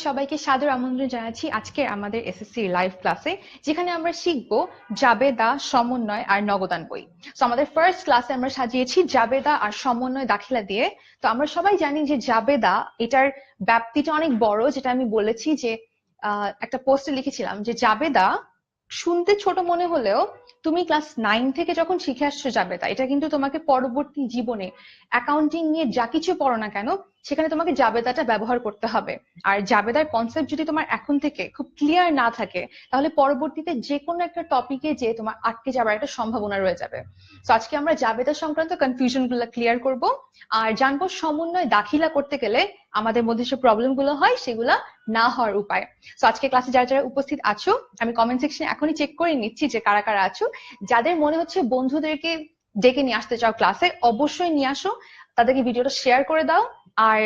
সবাইকে সাদর আমন্ত্রণ জানাচ্ছি আজকের আমাদের এসএসসি লাইভ ক্লাসে, যেখানে আমরা শিখব জাবেদা, সমন্বয় আর নগদান বই। তো আমাদের ফার্স্ট ক্লাসে আমরা সাজিয়েছি জাবেদা আর সমন্বয় দাখিলা দিয়ে। তো আমরা সবাই জানি যে জাবেদা এটার ব্যাপ্তিটা অনেক বড়, যেটা আমি বলেছি যে একটা পোস্টে লিখেছিলাম যে জাবেদা শুনতে ছোট মনে হলেও তুমি ক্লাস 9 থেকে যখন শিখে আসছো জাবেদা, এটা কিন্তু তোমাকে পরবর্তী জীবনে অ্যাকাউন্টিং নিয়ে যা কিছু পড়ো না কেন সেখানে তোমাকে জাবেদাটা ব্যবহার করতে হবে। আর জাবেদার কনসেপ্ট যদি তোমার এখন থেকে খুব ক্লিয়ার না থাকে, তাহলে পরবর্তীতে যে কোনো একটা টপিকে যে তোমার আটকে যাবার একটা সম্ভাবনা রয়ে যাবে। তো আজকে আমরা জাবেদা সংক্রান্ত কনফিউশন গুলো ক্লিয়ার করব আর জানবো সমন্বয় দাখিলা করতে গেলে আমাদের মধ্যে যে প্রবলেম গুলো হয় সেগুলা না হওয়ার উপায়। তো আজকে ক্লাসে যারা যারা উপস্থিত আছো, আমি কমেন্ট সেকশনে এখনই চেক করে নিচ্ছি যে কারা কারা আছো। যাদের মনে হচ্ছে বন্ধুদেরকে ডেকে নিয়ে আসতে চাও ক্লাসে, অবশ্যই নিয়ে আসো, তাদেরকে ভিডিওটা শেয়ার করে দাও। আর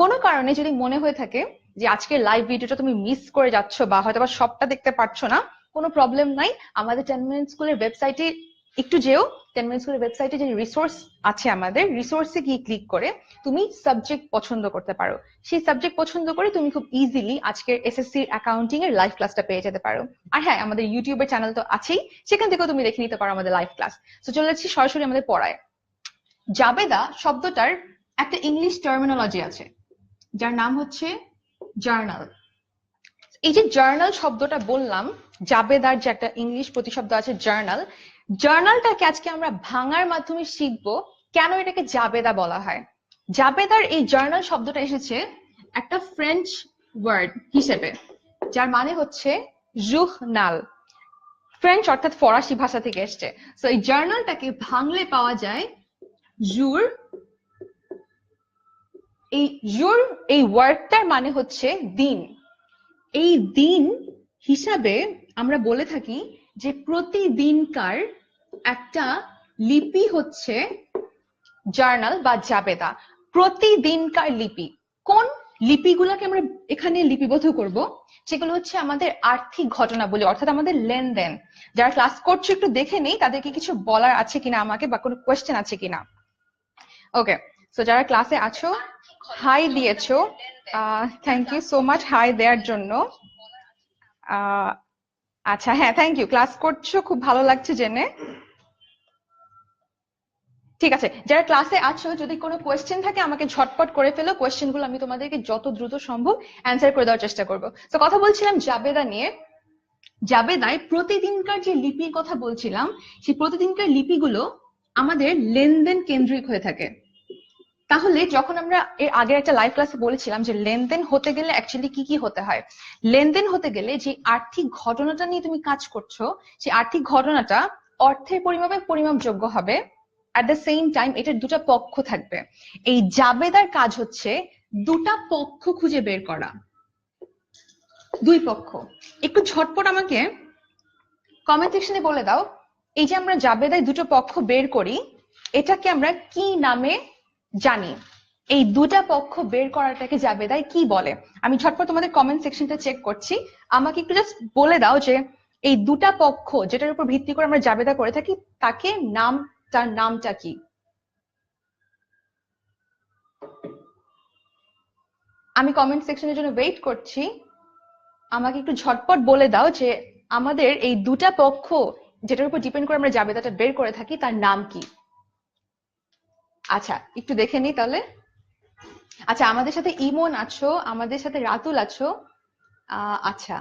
কোনো কারণে যদি মনে হয়ে থাকে যে আজকের লাইভ ভিডিওটা তুমি মিস করে যাচ্ছ বা হয়তো বা সবটা দেখতে পারছো না, কোনো প্রবলেম নাই। আমাদের 10 মিনিট স্কুলের ওয়েবসাইটে একটু যেও, 10 মিনিট স্কুলের ওয়েবসাইটে যে রিসোর্স আছে, আমাদের রিসোর্সে গিয়ে ক্লিক করে তুমি সাবজেক্ট পছন্দ করতে পারো। সেই সাবজেক্ট পছন্দ করে তুমি খুব ইজিলি আজকের এসএসসি অ্যাকাউন্টিং এর লাইভ ক্লাসটা পেয়ে যেতে পারো। আর হ্যাঁ, আমাদের ইউটিউবের চ্যানেল তো আছেই, সেখান থেকেও তুমি দেখে নিতে পারো আমাদের লাইভ ক্লাস। তো চলে যাচ্ছি সরাসরি আমাদের পড়ায়। জাবেদা শব্দটার একটা ইংলিশ টার্মিনোলজি আছে, যার নাম হচ্ছে জার্নাল। এই যে জার্নাল শব্দটা বললাম, জাবেদার যে একটা ইংলিশ প্রতিশব্দ আছে জার্নাল, জার্নালটাকে আজকে আমরা ভাঙার মাধ্যমে শিখবো কেন এটাকে জাবেদা বলা হয়। জাবেদার এই জার্নাল শব্দটা এসেছে একটা ফ্রেঞ্চ ওয়ার্ড হিসেবে, যার মানে হচ্ছে জুহনাল। ফ্রেঞ্চ অর্থাৎ ফরাসি ভাষা থেকে এসছে। তো এই জার্নালটাকে ভাঙলে পাওয়া যায় জুর। এই জুর, এই ওয়ার্ডটার মানে হচ্ছে দিন। এই দিন হিসাবে আমরা বলে থাকি যে প্রতিদিনকার একটা লিপি হচ্ছে জার্নাল বা জাবেদা। প্রতিদিনকার লিপি, কোন লিপিগুলোকে আমরা এখানে লিপিবদ্ধ করব, সেগুলো হচ্ছে আমাদের আর্থিক ঘটনাবলী, অর্থাৎ আমাদের লেনদেন। যারা ক্লাস করছো একটু দেখে নেই তাদেরকে কিছু বলার আছে কিনা আমাকে, বা কোনো কোয়েশ্চেন আছে কিনা। ওকে, সো যারা ক্লাসে আছো, হাই দিয়েছো, thank you so much hi দেওয়ার জন্য। আচ্ছা, হ্যাঁ, থ্যাংক ইউ, ক্লাস করছো, খুব ভালো লাগছে জেনে। ঠিক আছে, যারা ক্লাসে আছো, যদি কোনো কোয়েশ্চেন থাকে আমাকে ঝটপট করে ফেলো, কোয়েশ্চেনগুলো আমি তোমাদেরকে যত দ্রুত সম্ভব অ্যান্সার করে দেওয়ার চেষ্টা করবো। তো কথা বলছিলাম জাবেদা নিয়ে। জাবেদায় প্রতিদিনকার যে লিপির কথা বলছিলাম, সেই প্রতিদিনকার লিপিগুলো আমাদের লেনদেন কেন্দ্রিক হয়ে থাকে। তাহলে যখন আমরা এর আগের একটা লাইভ ক্লাসে বলেছিলাম যে লেনদেন হতে গেলে অ্যাকচুয়ালি কি কি হতে হয়, লেনদেন হতে গেলে যে আর্থিক ঘটনাটা নিয়ে তুমি কাজ করছো, সেই আর্থিক ঘটনাটা অর্থের পরিমাপে পরিমাপযোগ্য হবে। অ্যাট দ্য সেম টাইম এটার দুটা পক্ষ থাকবে। এই জাবেদার কাজ হচ্ছে দুটা পক্ষ খুঁজে বের করা। দুই পক্ষ, একটু ঝটপট আমাকে কমেন্ট সেকশনে বলে দাও, এই যে আমরা জাবেদায় দুটো পক্ষ বের করি, এটাকে আমরা কি নামে জানি? এই দুটা পক্ষ বের করাটাকে জাবেদায় কি বলে? আমি ঝটপট তোমাদের কমেন্ট সেকশনটা চেক করছি, আমাকে একটু জাস্ট বলে দাও যে এই দুটা পক্ষ যেটার উপর ভিত্তি করে আমরা জাবেদা করে থাকি, তাকে তার নামটা কি? আমি কমেন্ট সেকশনের জন্য ওয়েট করছি, আমাকে একটু ঝটপট বলে দাও যে আমাদের এই দুটা পক্ষ যেটার উপর ডিপেন্ড করে আমরা জাবেদাটা বের করে থাকি, তার নাম কি? আচ্ছা, একটু দেখে নিই তাহলে। আচ্ছা, আমাদের সাথে ইমন আছো, আমাদের সাথে রাতুল আছো। আচ্ছা,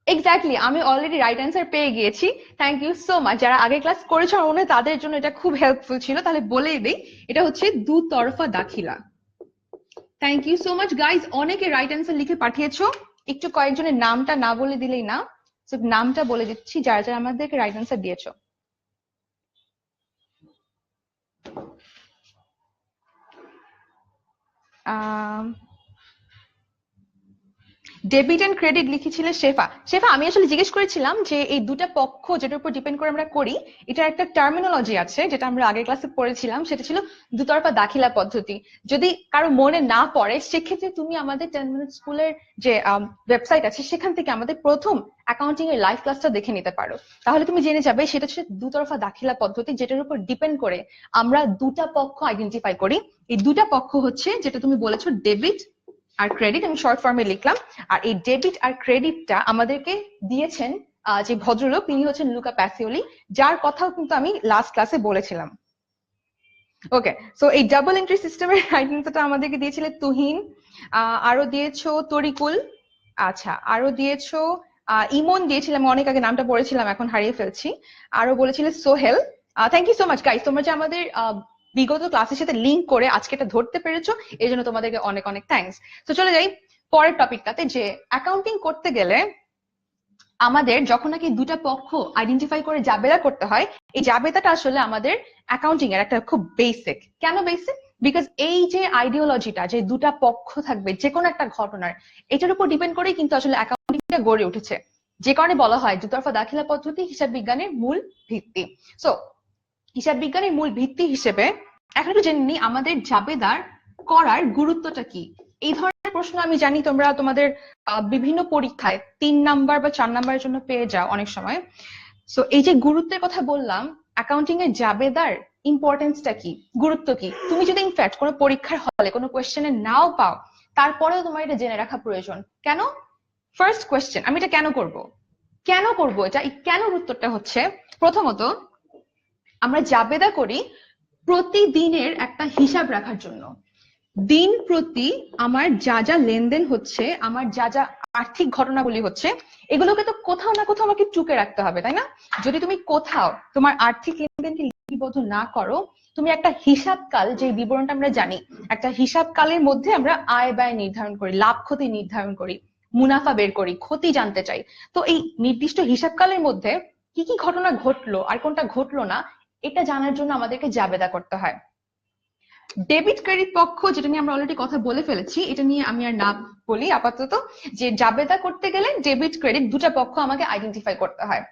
এক্স্যাক্টলি, আমি অলরেডি রাইট অ্যান্সার পেয়ে গিয়েছি। Thank you so much. যারা আগে ক্লাস করেছো আমার মনে হয় তাদের জন্য এটা খুব হেল্পফুল ছিল, তাহলে বলেই দিই, এটা হচ্ছে দুতরফা দাখিলা। Thank you so much guys, অনেকে রাইট অ্যান্সার লিখে পাঠিয়েছো। একটু কয়েকজনের নামটা না বলে দিলেই না, নামটা বলে দিচ্ছি যারা যারা আমাদেরকে রাইট অ্যান্সার দিয়েছো। ডেবিট এন্ড ক্রেডিট লিখেছিলে শেফা। শেফা, আমি আসলে জিজ্ঞেস করেছিলাম যে এই দুটা পক্ষ যেটার উপর ডিপেন্ড করে আমরা করি, এটার একটা টার্মিনোলজি আছে যেটা আমরা আগের ক্লাসে পড়েছিলাম, সেটা ছিল দুতরফা দাখিলা পদ্ধতি। যদি কারো মনে না পড়ে, সেক্ষেত্রে তুমি আমাদের 10 মিনিট স্কুলের যে ওয়েবসাইট আছে সেখান থেকে আমাদের প্রথম অ্যাকাউন্টিং এর লাইভ ক্লাসটা দেখে নিতে পারো, তাহলে তুমি জেনে যাবে সেটা হচ্ছে দুতরফা দাখিলা পদ্ধতি, যেটার উপর ডিপেন্ড করে আমরা দুটা পক্ষ আইডেন্টিফাই করি। এই দুটা পক্ষ হচ্ছে যেটা তুমি বলেছো ডেবিট আর ক্রেডিট আমি শর্ট ফর্মে লিখলাম। আর এই ডেবিট আর ক্রেডিটটা আমাদেরকে দিয়েছেন যে ভদ্রলোক, তিনি হচ্ছেন লুকা প্যাসিওলি, যার কথাও কিন্তু আমি লাস্ট ক্লাসে বলেছিলাম। ওকে, সো এই ডাবল এন্ট্রি সিস্টেমের আইডেন্টিটা আমাদেরকে দিয়েছিল তুহিন, আরো দিয়েছো তরিকুল, আচ্ছা আরো দিয়েছো ইমন দিয়েছিলাম, অনেক আগে নামটা পড়েছিলাম এখন হারিয়ে ফেলছি, আরো বলেছিলে Sohel. Thank you so much guys, তোমরা যে আমাদের বিগত ক্লাসের সাথে লিংক করে আজকে এটা ধরতে পেরেছো, এই জন্য তোমাদেরকে অনেক অনেক থ্যাঙ্কস। তো চলে যাই পরের টপিকটাতে, যে অ্যাকাউন্টিং করতে গেলে আমাদের যখন নাকি দুটা পক্ষ আইডেন্টিফাই করে জাবেদা করতে হয়, এই জাবেদাটা আসলে আমাদের অ্যাকাউন্টিং এর একটা খুব বেসিক। কেন বেসিক? বিকজ এই যে আইডিওলজিটা, যে দুটা পক্ষ থাকবে যে কোনো একটা ঘটনার, এটার উপর ডিপেন্ড করেই কিন্তু আসলে অ্যাকাউন্টিংটা গড়ে উঠেছে, যে কারণে বলা হয় দুতরফা দাখিলা পদ্ধতি হিসাব বিজ্ঞানের মূল ভিত্তি। সো হিসাব বিজ্ঞানের মূল ভিত্তি হিসেবে এখন একটু জেনে নিই আমাদের জাবেদার করার গুরুত্বটা কি। এই ধরনের প্রশ্ন আমি জানি তোমরা তোমাদের বিভিন্ন পরীক্ষায় 3 নাম্বার বা 4 নাম্বারের জন্য পেয়ে যাও অনেক সময়। সো এই যে গুরুত্বের কথা বললাম, অ্যাকাউন্টিং এর জাবেদার ইম্পর্টেন্সটা কি, গুরুত্ব কি, তুমি যদি ইনফ্যাক্ট কোনো পরীক্ষার হলে কোনো কোয়েশ্চেনে নাও পাও, তারপরেও তোমার এটা জেনে রাখা প্রয়োজন। কেন? ফার্স্ট কোয়েশ্চেন, আমি এটা কেন করব, কেন করব এটা, এই কেন উত্তরটা হচ্ছে, প্রথমত আমরা জাবেদা করি প্রতিদিনের একটা হিসাব রাখার জন্য। দিন প্রতি আমার যা যা লেনদেন হচ্ছে, আমার যা যা আর্থিক ঘটনাগুলি হচ্ছে, এগুলোকে তো কোথাও না কোথাও আমাকে টুকে রাখতে হবে, তাই না? যদি তুমি কোথাও তোমার আর্থিক লেনদেনকে লিপিবদ্ধ না করো, তুমি একটা হিসাবকাল, যে বিবরণটা আমরা জানি, একটা হিসাবকালের মধ্যে আমরা আয় ব্যয় নির্ধারণ করি, লাভ ক্ষতি নির্ধারণ করি, মুনাফা বের করি, ক্ষতি জানতে চাই। তো এই নির্দিষ্ট হিসাবকালের মধ্যে কি কি ঘটনা ঘটলো আর কোনটা ঘটলো না, এটা জানার জন্য আমাদেরকে জাবেদা করতে হয়। ডেবিট ক্রেডিট পক্ষ, যেটা নিয়ে আমরা অলরেডি কথা বলে ফেলেছি, এটা নিয়ে আমি আর না বলি আপাতত, যে জাবেদা করতে গেলে ডেবিট ক্রেডিট দুটা পক্ষ আমাকে আইডেন্টিফাই করতে হয়।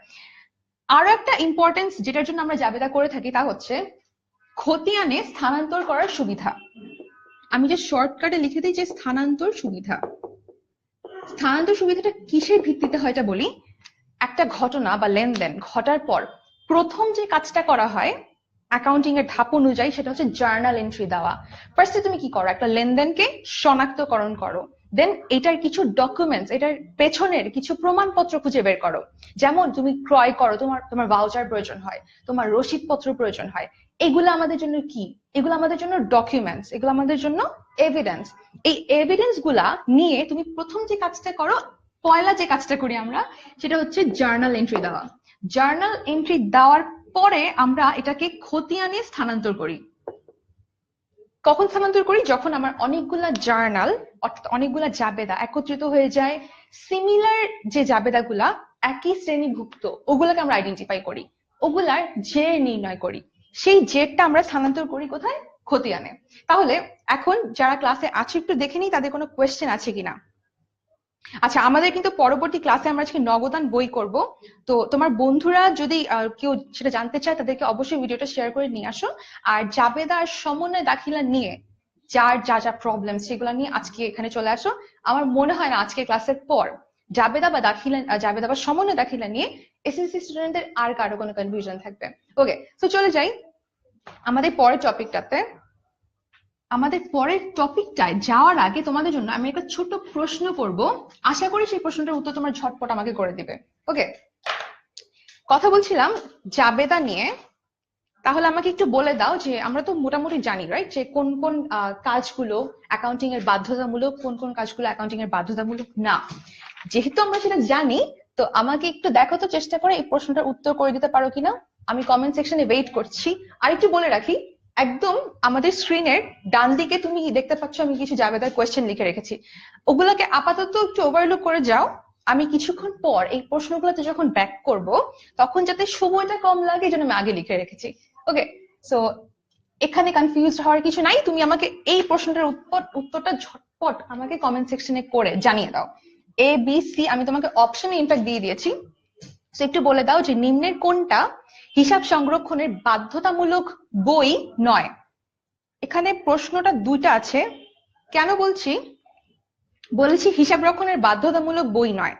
আরো একটা ইম্পর্টেন্স যেটার জন্য আমরা জাবেদা করে থাকি, তা হচ্ছে খতিয়ানে স্থানান্তর করার সুবিধা। আমি যে শর্টকাটে লিখে দিই যে স্থানান্তর সুবিধা, স্থানান্তর সুবিধাটা কিসের ভিত্তিতে হয় এটা বলি। একটা ঘটনা বা লেনদেন ঘটার পর প্রথম যে কাজটা করা হয় অ্যাকাউন্টিং এর ধাপ অনুযায়ী, সেটা হচ্ছে জার্নাল এন্ট্রি দেওয়া। ফার্স্টে তুমি কি করো, একটা লেনদেনকে শনাক্তকরণ করো, দেন এটার কিছু ডকুমেন্টস, এটার পেছনের কিছু প্রমাণপত্র খুঁজে বের করো। যেমন তুমি ক্রয় করো, তোমার ভাউচার প্রয়োজন হয়, তোমার রসিদপত্র প্রয়োজন হয়, এগুলো আমাদের জন্য কি, এগুলো আমাদের জন্য ডকুমেন্টস, এগুলো আমাদের জন্য এভিডেন্স। এই এভিডেন্স গুলা নিয়ে তুমি প্রথম যে কাজটা করো, পয়লা যে কাজটা করি আমরা, সেটা হচ্ছে জার্নাল এন্ট্রি দেওয়া। জার্নাল এন্ট্রি দেওয়ার পরে আমরা এটাকে খতিয়ানে স্থানান্তর করি। কখন স্থানান্তর করি? যখন আমার অনেকগুলা জার্নাল, অর্থাৎ অনেকগুলা জাবেদা একত্রিত হয়ে যায়, সিমিলার যে জাবেদাগুলা একই শ্রেণীভুক্ত, ওগুলাকে আমরা আইডেন্টিফাই করি, ওগুলার জের নির্ণয় করি। সেই জেরটা আমরা স্থানান্তর করি কোথায়? খতিয়ানে। তাহলে এখন যারা ক্লাসে আছে একটু দেখে নিই তাদের কোনো কোয়েশ্চেন আছে কিনা। আচ্ছা, আমাদের কিন্তু পরবর্তী ক্লাসে আমরা আজকে নগদান বই করব। তো তোমার বন্ধুরা যদি কেউ সেটা জানতে চায়, তাদেরকে অবশ্যই ভিডিওটা শেয়ার করে নিয়ে আসো। আর জাবেদা আর সমন্বয় দাখিলা নিয়ে যার যা যা প্রবলেম, সেগুলো নিয়ে আজকে এখানে চলে আসো। আমার মনে হয় না আজকে ক্লাসের পর জাবেদা বা দাখিলা, জাবেদা বা সমন্বয় দাখিলা নিয়ে এসএসসি স্টুডেন্টদের আর কারো কোনো কনফিউশন থাকবে। ওকে, তো চলে যাই আমাদের পরের টপিকটাতে। আমাদের পরের টপিকটায় যাওয়ার আগে তোমাদের জন্য আমি একটা ছোট প্রশ্ন করব, আশা করি সেই প্রশ্নটার উত্তর তোমার ঝটপট আমাকে করে দিবে। ওকে, কথা বলছিলাম জাবেদা নিয়ে, তাহলে আমাকে একটু বলে দাও যে আমরা তো মোটামুটি জানি রাইট, যে কোন কোন কাজগুলো অ্যাকাউন্টিং এর বাধ্যতামূলক, কোন কোন কাজগুলো অ্যাকাউন্টিং এর বাধ্যতামূলক না। যেহেতু আমরা সেটা জানি, তো আমাকে একটু দেখো তো চেষ্টা করে এই প্রশ্নটার উত্তর করে দিতে পারো কিনা। আমি কমেন্ট সেকশনে ওয়েট করছি। আর একটু বলে রাখি, একদম আমাদের স্ক্রিনের ডান দিকে তুমি দেখতে পাচ্ছ আমি কিছু জাবেদার কোয়েশ্চেন লিখে রেখেছি, ওগুলোকে আপাতত একটু ওভারলুক করে যাও। আমি কিছুক্ষণ পর এই প্রশ্নগুলোতে যখন ব্যাক করব, তখন যাতে সময়টা কম লাগে, এই জন্য আমি আগে লিখে রেখেছি। ওকে, সো এখানে কনফিউজ হওয়ার কিছু নাই, তুমি আমাকে এই প্রশ্নটার উত্তরটা ঝটপট আমাকে কমেন্ট সেকশনে করে জানিয়ে দাও। এ বি সি আমি তোমাকে অপশনে ইনফ্যাক্ট দিয়ে দিয়েছি। তো একটু বলে দাও যে নিম্নের কোনটা হিসাব সংরক্ষণের বাধ্যতামূলক বই নয়। এখানে প্রশ্নটা দুইটা আছে, কেন বলছি, বলেছি হিসাব রক্ষণের বাধ্যতামূলক বই নয়।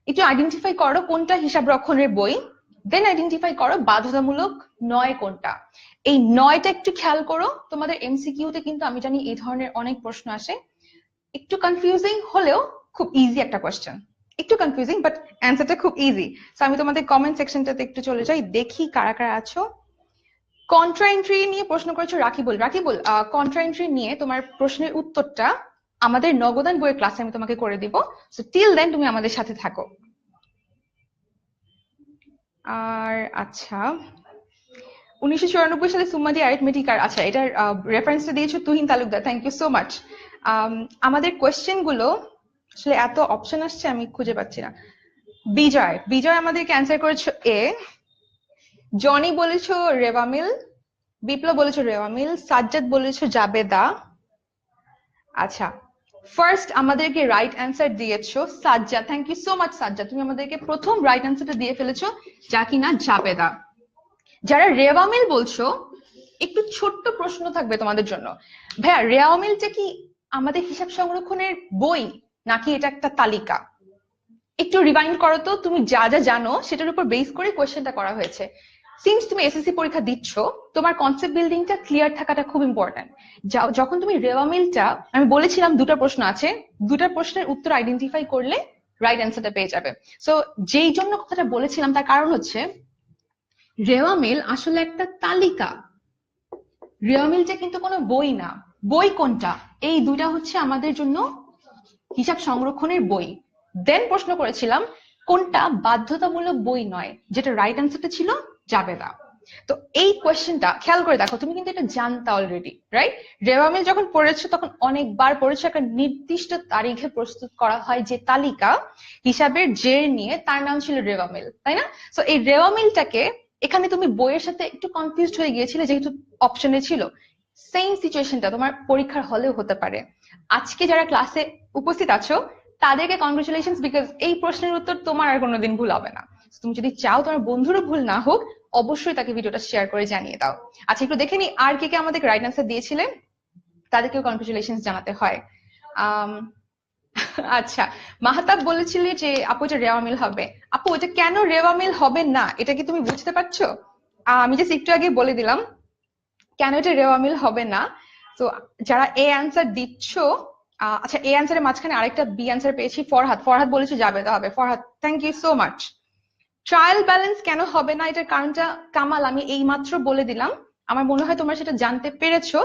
একটু আইডেন্টিফাই করো কোনটা হিসাব রক্ষণের বই, দেন আইডেন্টিফাই করো বাধ্যতামূলক নয় কোনটা। এই নয়টা একটু খেয়াল করো, তোমাদের এমসিকিউতে কিন্তু আমি জানি এই ধরনের অনেক প্রশ্ন আসে। একটু কনফিউজিং হলেও খুব ইজি একটা কোয়েশ্চেন, একটু কনফিউজিং বাট অ্যান্সারটা খুব ইজি। সো আমি তোমাদের কমেন্ট সেকশনটাতে একটু চলে যাই, দেখি কারা কারা আছো। কন্ট্রা এন্ট্রি নিয়ে প্রশ্ন করেছো রাকিবুল। রাকিবুল, কন্ট্রা এন্ট্রি নিয়ে তোমার প্রশ্নের উত্তরটা আমাদের নগদান বইয়ের ক্লাসে আমি তোমাকে করে দিব। সো টিল দেন তুমি আমাদের সাথে থাকো। আর আচ্ছা, 1994 সালে সুম্মা দিয়ে অ্যারিথমেটিক আর, আচ্ছা এটার রেফারেন্সটা দিয়েছো Tuhin Talukdar, thank you so much. আমাদের কোয়েশ্চেন গুলো আসলে এত অপশন আসছে আমি খুঁজে পাচ্ছি না। বিজয়, বিজয় আমাদেরকে অ্যান্সার করেছো এ। জনি বলেছো রেওয়ামিল, বিপ্লব বলেছো রেওয়ামিল, সাজ্জাদ বলেছো জাবেদা। আচ্ছা, ফার্স্ট আমাদেরকে রাইট অ্যান্সার দিয়েছো Sajjad, thank you so much Sajjad, তুমি আমাদেরকে প্রথম রাইট অ্যান্সারটা দিয়ে ফেলেছো, যা কিনা জাবেদা। যারা রেওয়ামিল বলছো, একটু ছোট্ট প্রশ্ন থাকবে তোমাদের জন্য। ভাইয়া, রেওয়ামিলটা কি আমাদের হিসাব সংরক্ষণের বই নাকি এটা একটা তালিকা? একটু রিমাইন্ড করো তো, তুমি যা যা জানো সেটার উপর বেস করে কোয়েশ্চেনটা করা হয়েছে। সিন্স তুমি এসএসসি পরীক্ষা দিচ্ছ, তোমার কনসেপ্ট বিল্ডিংটা ক্লিয়ার থাকাটা খুব ইম্পর্টেন্ট। যখন তুমি রেওয়ামিলটা, আমি বলেছিলাম দুটা প্রশ্ন আছে, দুটা প্রশ্নের উত্তর আইডেন্টিফাই করলে রাইট অ্যান্সারটা পেয়ে যাবে। সো যেই জন্য কথাটা বলেছিলাম তার কারণ হচ্ছে রেওয়ামিল আসলে একটা তালিকা, রেওয়ামিলটা কিন্তু কোনো বই না। বই কোনটা? এই দুইটা হচ্ছে আমাদের জন্য হিসাব সংরক্ষণের বই। দেন প্রশ্ন করেছিলাম কোনটা বাধ্যতামূলক বই নয়, যেটা রাইট অ্যান্সারটা ছিল জাবেদা। তো এই কোয়েশ্চেনটা খেয়াল করে দেখো, তুমি কিন্তু এটা জানতা অলরেডি, রাইট? রেওয়ামিল যখন পড়েছো তখন অনেকবার পড়েছো, একটা নির্দিষ্ট তারিখে প্রস্তুত করা হয় যে তালিকা হিসাবের জের নিয়ে, তার নাম ছিল রেওয়ামিল, তাই না? সো এই রেওয়ামিলটাকে এখানে তুমি বইয়ের সাথে একটু কনফিউজড হয়ে গিয়েছিলে যেহেতু অপশনে ছিল। সেম সিচুয়েশনটা তোমার পরীক্ষার হলেও হতে পারে। আজকে যারা ক্লাসে উপস্থিত আছো তাদেরকে কনগ্রাচুলেশনস, বিকজ এই প্রশ্নের উত্তর তোমার আর কোনোদিন ভুল হবে না। তুমি যদি চাও তোমার বন্ধুরও ভুল না হোক, অবশ্যই তাকে ভিডিওটা শেয়ার করে জানিয়ে দাও। আচ্ছা, একটু দেখে নি আর কে কে আমাদের রাইট অ্যান্সার দিয়েছিলেন, তাদেরকেও কনগ্রাচুলেশনস জানাতে হয়। আচ্ছা, মাহতাব বলেছিলে যে আপু এটা রেওয়ামিল হবে। আপু এটা কেন রেওয়ামিল হবে না, এটা কি তুমি বুঝতে পারছো? আমি জাস্ট একটু আগে বলে দিলাম কেন এটা রেওয়ামিল হবে না। তো যারা এ অ্যান্সার দিচ্ছ, আচ্ছা এ অ্যান্সারের মাঝখানে আরেকটা বি অ্যান্সার পেয়েছি, ফরহাদ। ফরহাদ বলেছে জাবেদা হবে। Farhad, thank you so much. Trial balance কেন হবে না, এটার কারণটা কামাল আমি এই মাত্র বলে দিলাম। আমার মনে হয় তোমরা সেটা জানতে পেরেছো।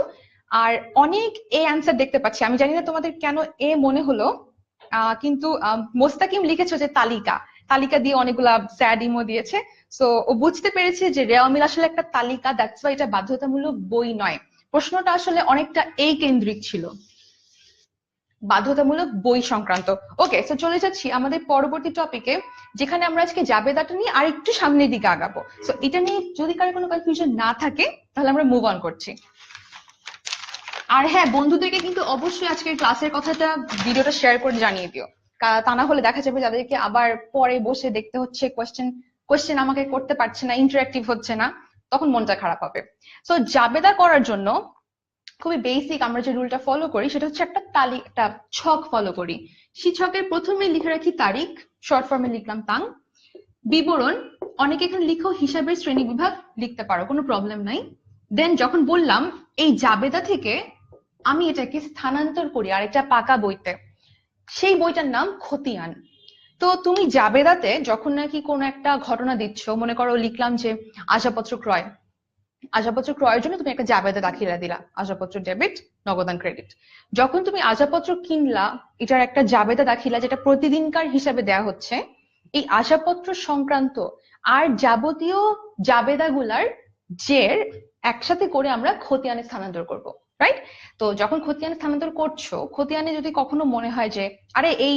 আর অনেক এ অ্যান্সার দেখতে পাচ্ছি, আমি জানি না তোমাদের কেন এ মনে হলো, কিন্তু মোস্তাকিম লিখেছো যে তালিকা, তালিকা দিয়ে অনেকগুলা স্যাড ইমো দিয়েছে। সো ও বুঝতে পেরেছে যে রেওয়ামিল আসলে একটা তালিকা, দ্যাটস ওয়াই এটা বাধ্যতামূলক বই নয়। প্রশ্নটা আসলে অনেকটা এই কেন্দ্রিক ছিল, বাধ্যতামূলক বই সংক্রান্ত। ওকে, তো চলে যাচ্ছি আমাদের পরবর্তী টপিকে, যেখানে আমরা আজকে জাবেদাটা নিয়ে আর একটু সামনের দিকে আগাবো। সো এটা নিয়ে যদি কারো কোনো কনফিউশন না থাকে তাহলে আমরা মুভ অন করছি। আর হ্যাঁ, বন্ধুদেরকে কিন্তু অবশ্যই আজকের ক্লাসের কথাটা ভিডিওটা শেয়ার করে জানিয়ে দিও, তা না হলে দেখা যাবে যাদেরকে আবার পরে বসে দেখতে হচ্ছে কোয়েশ্চেন আমাকে করতে পারছে না, ইন্টারেক্টিভ হচ্ছে না, তখন মনটা খারাপ হবে। সো জাবেদা করার জন্য খুবই বেসিক আমরা যে রুলটা ফলো করি সেটা হচ্ছে একটা ছক ফলো করি। সেই ছকের প্রথমে লিখে রাখি তারিখ, শর্ট ফর্মে লিখলাম তাং। বিবরণ, অনেকে এখানে লিখো হিসাবের শ্রেণী বিভাগ লিখতে পারো, কোনো প্রবলেম নাই। দেন যখন বললাম এই জাবেদা থেকে আমি এটাকে স্থানান্তর করি আরেকটা পাকা বইতে, সেই বইটার নাম খতিয়ান। তো তুমি জাবেদাতে যখন নাকি কোনো একটা ঘটনা দিচ্ছ, মনে করো লিখলাম যে আসবাবপত্র ক্রয়, আসবাবপত্র ক্রয়ের জন্য তুমি একটা জাবেদা দাখিলা দিলা, আসবাবপত্র ডেবিট, নগদান ক্রেডিট। যখন তুমি আসবাবপত্র কিনলা, এটার একটা জাবেদা দাখিলা যেটা প্রতিদিনকার হিসাবে দেয়া হচ্ছে। এই আসবাবপত্র সংক্রান্ত আর যাবতীয় জাবেদাগুলার জের একসাথে করে আমরা খতিয়ানে স্থানান্তর করব, রাইট? তো যখন খতিয়ানে স্থানান্তর করছো, খতিয়ানে যদি কখনো মনে হয় যে আরে এই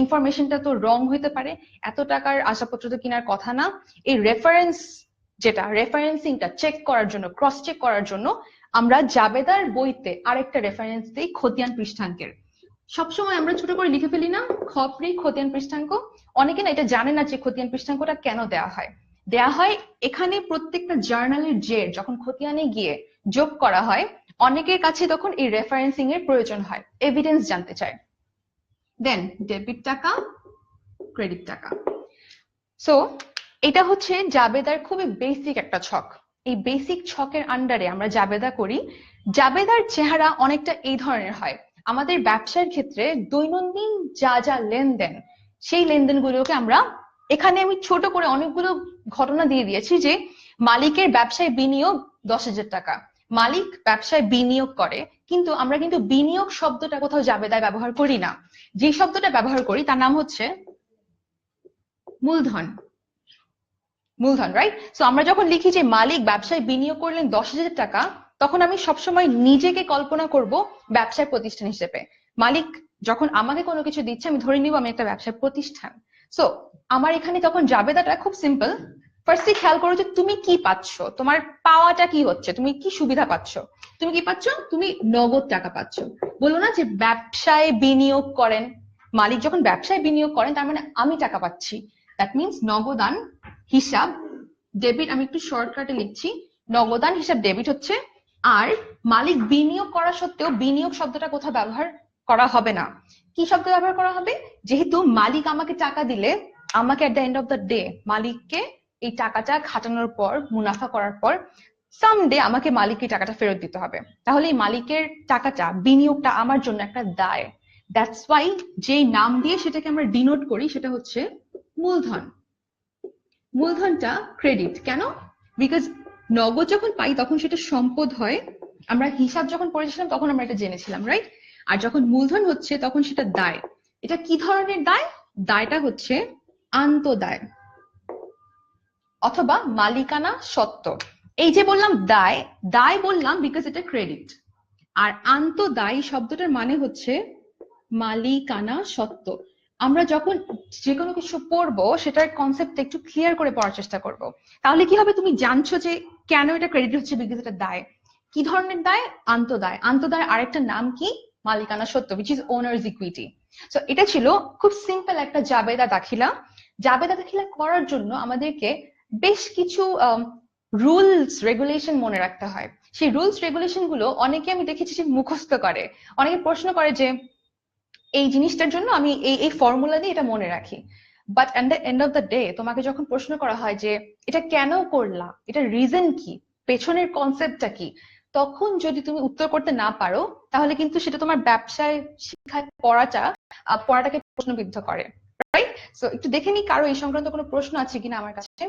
ইনফরমেশনটা তো রং হইতে পারে, এত টাকার আসবাবপত্র তো কেনার কথা না, এই রেফারেন্স, যেটা রেফারেন্সিংটা চেক করার জন্য, ক্রস চেক করার জন্য আমরা জাবেদার বইতে আরেকটা রেফারেন্স দিই খতিয়ান পৃষ্ঠাঙ্কের। সবসময় আমরা ছোট করে লিখে ফেলি না খপ্রি খতিয়ান পৃষ্ঠাঙ্ক। অনেকে না এটা জানে না যে খতিয়ান পৃষ্ঠাঙ্কটা কেন দেয়া হয়। দেয়া হয় এখানে প্রত্যেকটা জার্নালের জের যখন খতিয়ানে গিয়ে যোগ করা হয়, অনেকের কাছে তখন এই রেফারেন্সিং এর প্রয়োজন হয়, এভিডেন্স জানতে চায়। দেন ডেবিট টাকা, ক্রেডিট টাকা। সো এটা হচ্ছে জাবেদার খুবই বেসিক একটা ছক। এই বেসিক ছকের আন্ডারে আমরা জাবেদা করি। জাবেদার চেহারা অনেকটা এই ধরনের হয়। আমাদের ব্যবসার ক্ষেত্রে দৈনন্দিন যা যা লেনদেন, সেই লেনদেনগুলোকে আমরা এখানে আমি ছোট করে অনেকগুলো ঘটনা দিয়ে দিয়েছি যে মালিকের ব্যবসায় বিনিয়োগ 10,000 টাকা, মালিক ব্যবসায় বিনিয়োগ করে, কিন্তু আমরা কিন্তু বিনিয়োগ শব্দটা কোথাও জাবেদায় ব্যবহার করি না। যে শব্দটা ব্যবহার করি তার নাম হচ্ছে মূলধন। মূলধন, রাইট? সো আমরা যখন লিখি যে মালিক ব্যবসায় বিনিয়োগ করলেন 10,000 টাকা, তখন আমি সবসময় নিজেকে কল্পনা করব ব্যবসায় প্রতিষ্ঠান হিসেবে। মালিক যখন আমাকে কোনো কিছু দিচ্ছে, আমি ধরে নিব আমি একটা ব্যবসায় প্রতিষ্ঠান। সো আমার এখানে তখন জাবেদাটা খুব সিম্পল। ফার্স্টলি খেয়াল করো যে তুমি কি পাচ্ছ, তোমার পাওয়াটা কি হচ্ছে, তুমি কি সুবিধা পাচ্ছ। তুমি কি পাচ্ছ? তুমি নগদ টাকা পাচ্ছ। বললো না যে ব্যবসায় বিনিয়োগ করেন, মালিক যখন ব্যবসায় বিনিয়োগ করেন তার মানে আমি টাকা পাচ্ছি। দ্যাট মিনস নগদান হিসাব ডেবিট, আমি একটু শর্টকাটে লিখছি, নগদান হিসাব ডেবিট হচ্ছে। আর মালিক বিনিয়োগ করা সত্ত্বেও বিনিয়োগ শব্দটা কোথাও ব্যবহার করা হবে না। কি শব্দ ব্যবহার করা হবে? যেহেতু মালিক আমাকে টাকা দিলে, আমাকে at the end of the day মালিককে এই টাকাটা খাটানোর পর, মুনাফা করার পর সামডে আমাকে মালিককে টাকাটা ফেরত দিতে হবে। তাহলে এই মালিকের টাকাটা, বিনিয়োগটা আমার জন্য একটা দায়। দ্যাটস ওয়াই যে নাম দিয়ে সেটাকে আমরা ডিনোট করি সেটা হচ্ছে মূলধন। মূলধনটা ক্রেডিট কেন? বিকজ নগদ যখন পাই তখন সেটা সম্পদ হয়। আমরা হিসাব যখন পড়েছিলাম তখন আমরা এটা জেনেছিলাম, রাইট? আর যখন মূলধন হচ্ছে তখন সেটা দায়। এটা কি ধরনের দায়? দায়টা হচ্ছে আন্তঃদায় অথবা মালিকানা সত্ত্ব। এই যে বললাম দায়, দায় বললাম বিকজ এটা ক্রেডিট। আর আন্তঃদায়ী শব্দটার মানে হচ্ছে মালিকানা সত্ত্ব। আমরা যখন যে কোনো কিছু পড়বো সেটার কনসেপ্ট একটু ক্লিয়ার করে পড়ার চেষ্টা করব। তাহলে কি হবে, তুমি জানছো যে কেন এটা ক্রেডিট হচ্ছে, বিকজ এটা দায়। কি ধরনের দায়? আন্তঃদায়। আন্তঃদায় আরেকটা নাম কি? মালিকানা সত্ত্ব, which is owner's equity. So এটা ছিল খুব সিম্পল একটা জাবেদা দাখিলা। জাবেদা দাখিলা করার জন্য আমাদেরকে বেশ কিছু রুলস রেগুলেশন মনে রাখতে হয়। সেই রুলস রেগুলেশন গুলো অনেকে আমি দেখেছি যে মুখস্থ করে, অনেকে প্রশ্ন করে যে এই জিনিসটার জন্য আমি এই ফর্মুলা দিয়ে এটা মনে রাখি। But at the end of the day তোমাকে যখন প্রশ্ন করা হয় যে এটা কেন করলা, এটা রিজন কি, পেছনের কনসেপ্টটা কি, তখন যদি তুমি উত্তর করতে না পারো তাহলে কিন্তু সেটা তোমার ব্যবসায় শিক্ষায় পড়াটাকে প্রশ্নবিদ্ধ করে, রাইট? সো একটু দেখে নি কারো এই সংক্রান্ত কোনো প্রশ্ন আছে কিনা আমার কাছে।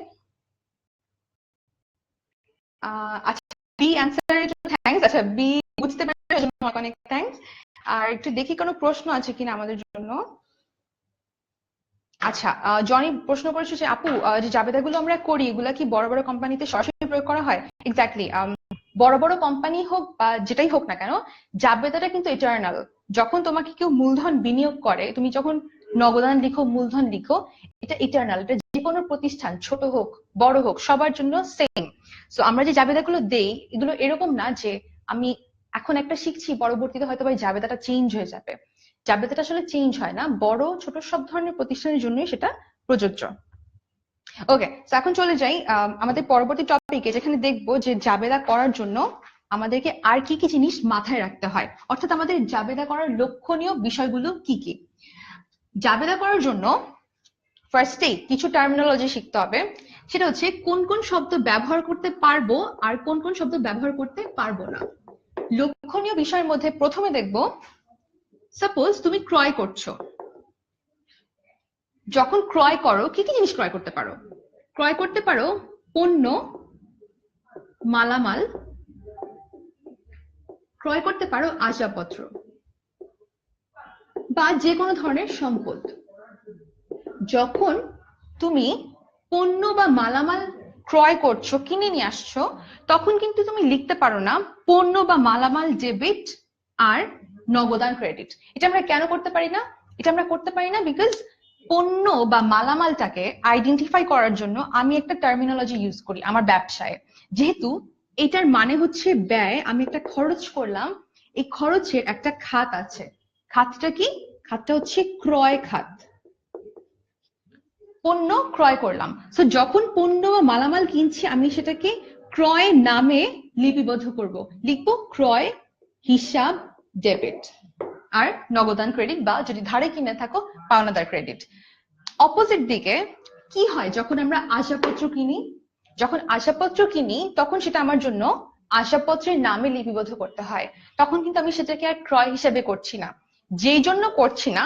আচ্ছা, বি অ্যান্সারের জন্য থ্যাঙ্কস। আচ্ছা, বি বুঝতে পারার জন্য অনেক থ্যাঙ্কস। আর একটু দেখি কোনো প্রশ্ন আছে কিনা আমাদের জন্য। আচ্ছা, জনি প্রশ্ন করেছে যে আপু, যে জাবেদাগুলো আমরা করি এগুলা কি বড় বড় কোম্পানিতে সরাসরি প্রয়োগ করা হয়? এক্স্যাক্টলি। বড় বড় কোম্পানি হোক বা যেটাই হোক না কেন, জাবেদাটা কিন্তু ইটারনাল। যখন তোমাকে কেউ মূলধন বিনিয়োগ করে, তুমি যখন নগদান লিখো, মূলধন লিখো, এটা ইটারনাল। এটা যে কোনো প্রতিষ্ঠান, ছোট হোক বড় হোক, সবার জন্য সেম। সো আমরা যে জাবেদাগুলো দেই এগুলো এরকম না যে আমি এখন একটা শিখছি, পরবর্তীতে হয়তো এই জাবেদাটা চেঞ্জ হয়ে যাবে। জাবেদাটা আসলে চেঞ্জ হয় না, বড় ছোট সব ধরনের প্রতিষ্ঠানের জন্যই সেটা প্রযোজ্য। ওকে, তো এখন চলে যাই আমাদের পরবর্তী টপিকে, যেখানে দেখবো যে জাবেদা করার জন্য আমাদেরকে আর কি কি জিনিস মাথায় রাখতে হয়, অর্থাৎ আমাদের জাবেদা করার লক্ষণীয় বিষয়গুলো কি কি। জাবেদা করার জন্য ফার্স্টেই কিছু টার্মিনোলজি শিখতে হবে। সেটা হচ্ছে কোন কোন শব্দ ব্যবহার করতে পারবো আর কোন কোন শব্দ ব্যবহার করতে পারবো না। লক্ষণীয় বিষয়ের মধ্যে প্রথমে দেখবো, সাপোজ তুমি ক্রয় করছো। যখন ক্রয় করো কি কি জিনিস ক্রয় করতে পারো? ক্রয় করতে পারো পণ্য, মালামাল, ক্রয় করতে পারো আসবাবপত্র বা যে কোনো ধরনের সম্পদ। যখন তুমি পণ্য বা মালামাল ক্রয় করছো, কিনে নিয়ে আসছো, তখন কিন্তু তুমি লিখতে পারো না পণ্য বা মালামাল ডেবিট আর নগদান ক্রেডিট। এটা আমরা কেন করতে পারি না? এটা আমরা করতে পারি না বিকজ পণ্য বা মালামালটাকে আইডেন্টিফাই করার জন্য আমি একটা টার্মিনোলজি ইউজ করি আমার ব্যবসায়। যেহেতু এটার মানে হচ্ছে ব্যয়, আমি একটা খরচ করলাম, এই খরচের একটা খাত আছে। খাতটা কি? খাতটা হচ্ছে ক্রয় খাত। পণ্য ক্রয় করলাম, সো যখন পণ্য বা মালামাল কিনছি আমি সেটাকে ক্রয় নামে লিপিবদ্ধ করব, লিখবো ক্রয় হিসাব ডেবিট আর নগদান ক্রেডিট, বা যদি ধারে কিনে থাকো পাওনাদার ক্রেডিট। অপোজিট দিকে কি হয় যখন আমরা আসবাবপত্র কিনি? যখন আসবাবপত্র কিনি তখন সেটা আমার জন্য আসবাবপত্রের নামে লিপিবদ্ধ করতে হয়, তখন কিন্তু আমি সেটাকে আর ক্রয় হিসেবে করছি না। যেই জন্য করছি না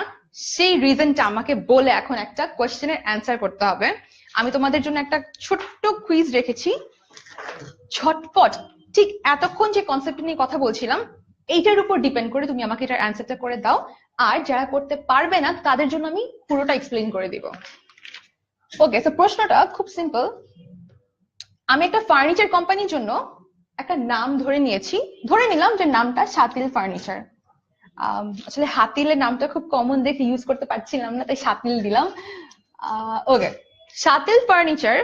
সেই রিজনটা আমাকে বলে এখন একটা কোয়েশ্চেনের অ্যান্সার করতে হবে। আমি তোমাদের জন্য একটা ছোট্ট কুইজ রেখেছি, ঝটপট ঠিক এতক্ষণ যে কনসেপ্ট নিয়ে কথা বলছিলাম এইটার উপর ডিপেন্ড করে তুমি আমাকে এটার অ্যান্সারটা করে দাও, আর যারা করতে পারবে না তাদের জন্য আমি পুরোটা এক্সপ্লেইন করে দিব। ওকে, তো প্রশ্নটা খুব সিম্পল। আমি একটা ফার্নিচার কোম্পানির জন্য একটা নাম ধরে নিলাম যে নামটা শাতিল ফার্নিচার। আসলে হাতিলের নামটা খুব কমন দেখে ইউজ করতে পারছিলাম না, তাই শাতিল দিলাম। ওকে, শাতিল ফার্নিচার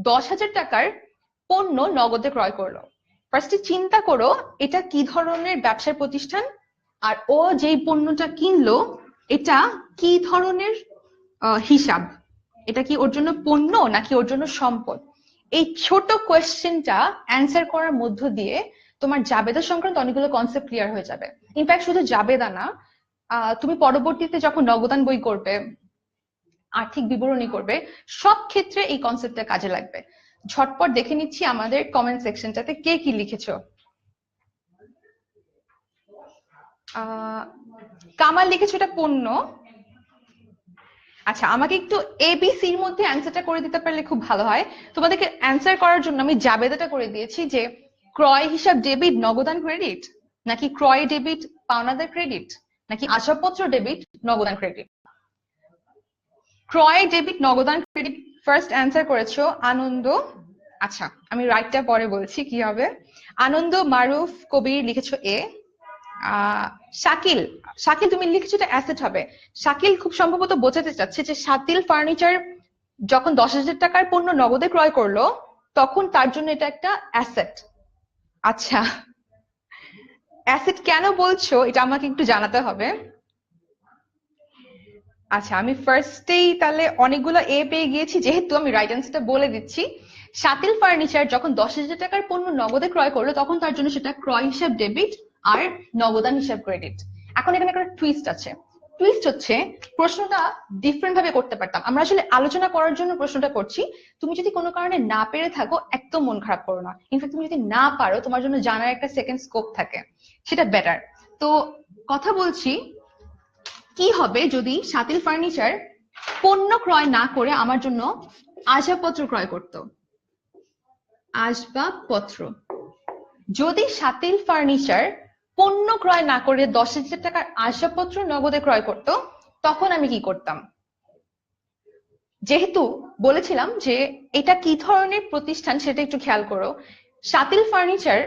10,000 টাকার পণ্য নগদে ক্রয় করলো। ফার্স্টে চিন্তা করো এটা কি ধরনের ব্যবসার প্রতিষ্ঠান, আর ও যেই পণ্যটা কিনলো এটা কি ধরনের হিসাব, এটা কি ওর জন্য পণ্য নাকি ওর জন্য সম্পদ। এই ছোট কোয়েশ্চেনটা অ্যান্সার করার মধ্য দিয়ে তোমার জাবেদা সংক্রান্ত অনেকগুলো কনসেপ্ট ক্লিয়ার হয়ে যাবে। ইনফ্যাক্ট শুধু জাবেদা না, তুমি পরবর্তীতে যখন নগদান বই করবে, আর্থিক বিবরণী করবে, সব ক্ষেত্রে এই কনসেপ্টটা কাজে লাগবে। ঝটপট দেখে নিচ্ছি আমাদের কমেন্ট সেকশনটাতে কে কি লিখেছো। কামাল লিখেছো এটা পণ্য। আচ্ছা, আমাকে একটু এবিসির মধ্যে অ্যান্সারটা করে দিতে পারলে খুব ভালো হয়। তোমাদেরকে অ্যান্সার করার জন্য আমি জাবেদাটা করে দিয়েছি যে ক্রয় হিসাব ডেবিট নগদান ক্রেডিট, নাকি ক্রয় ডেবিট পাওনাদার ক্রেডিট, নাকি আসবাবপত্র ডেবিট নগদান ক্রেডিট। ক্রয় ডেবিট নগদান ক্রেডিট ফার্স্ট অ্যান্সার করেছো আনন্দ। আচ্ছা, আমি রাইটটা পরে বলছি কি হবে। আনন্দ, মারুফ, কবির লিখেছো এ। শাকিল, শাকিল তুমি লিখেছো এটা অ্যাসেট হবে। শাকিল খুব সম্ভবত বোঝাতে চাচ্ছে যে শাতিল ফার্নিচার যখন 10,000 টাকার পণ্য নগদে ক্রয় করলো তখন তার জন্য এটা একটা অ্যাসেট। আচ্ছা, অ্যাসেট কেন বলছো এটা আমাকে একটু জানাতে হবে। আচ্ছা, আমি ফার্স্টেই তাহলে অনেকগুলো এ পেয়ে গিয়েছি, যেহেতু আমি রাইট অ্যান্সারটা বলে দিচ্ছি। শাতিল ফার্নিচার যখন 10,000 টাকার পণ্য নগদে ক্রয় করলো তখন তার জন্য সেটা ক্রয় হিসাব ডেবিট আর নগদান হিসাব ক্রেডিট। এখন এখানে একটা টুইস্ট আছে। টুইস্ট হচ্ছে প্রশ্নটা ডিফারেন্ট ভাবে করতে পারতাম। আমরা আসলে আলোচনা করার জন্য প্রশ্নটা করছি। তুমি যদি কোনো কারণে না পেরে থাকো একদম মন খারাপ করো না। ইনফ্যাক্ট তুমি যদি না পারো তোমার জন্য জানার একটা সেকেন্ড স্কোপ থাকে, সেটা বেটার। তো কথা বলছি কি হবে যদি শাতিল ফার্নিচার পণ্য ক্রয় না করে আমার জন্য আসবাবপত্র ক্রয় করত। আসবাবপত্র, যদি শাতিল ফার্নিচার পণ্য ক্রয় না করে 10,000 টাকার আসবাবপত্র নগদে ক্রয় করত তখন আমি কি করতাম। যেহেতু বলেছিলাম যে এটা কি ধরনের প্রতিষ্ঠান সেটা একটু খেয়াল করো। শাতিল ফার্নিচার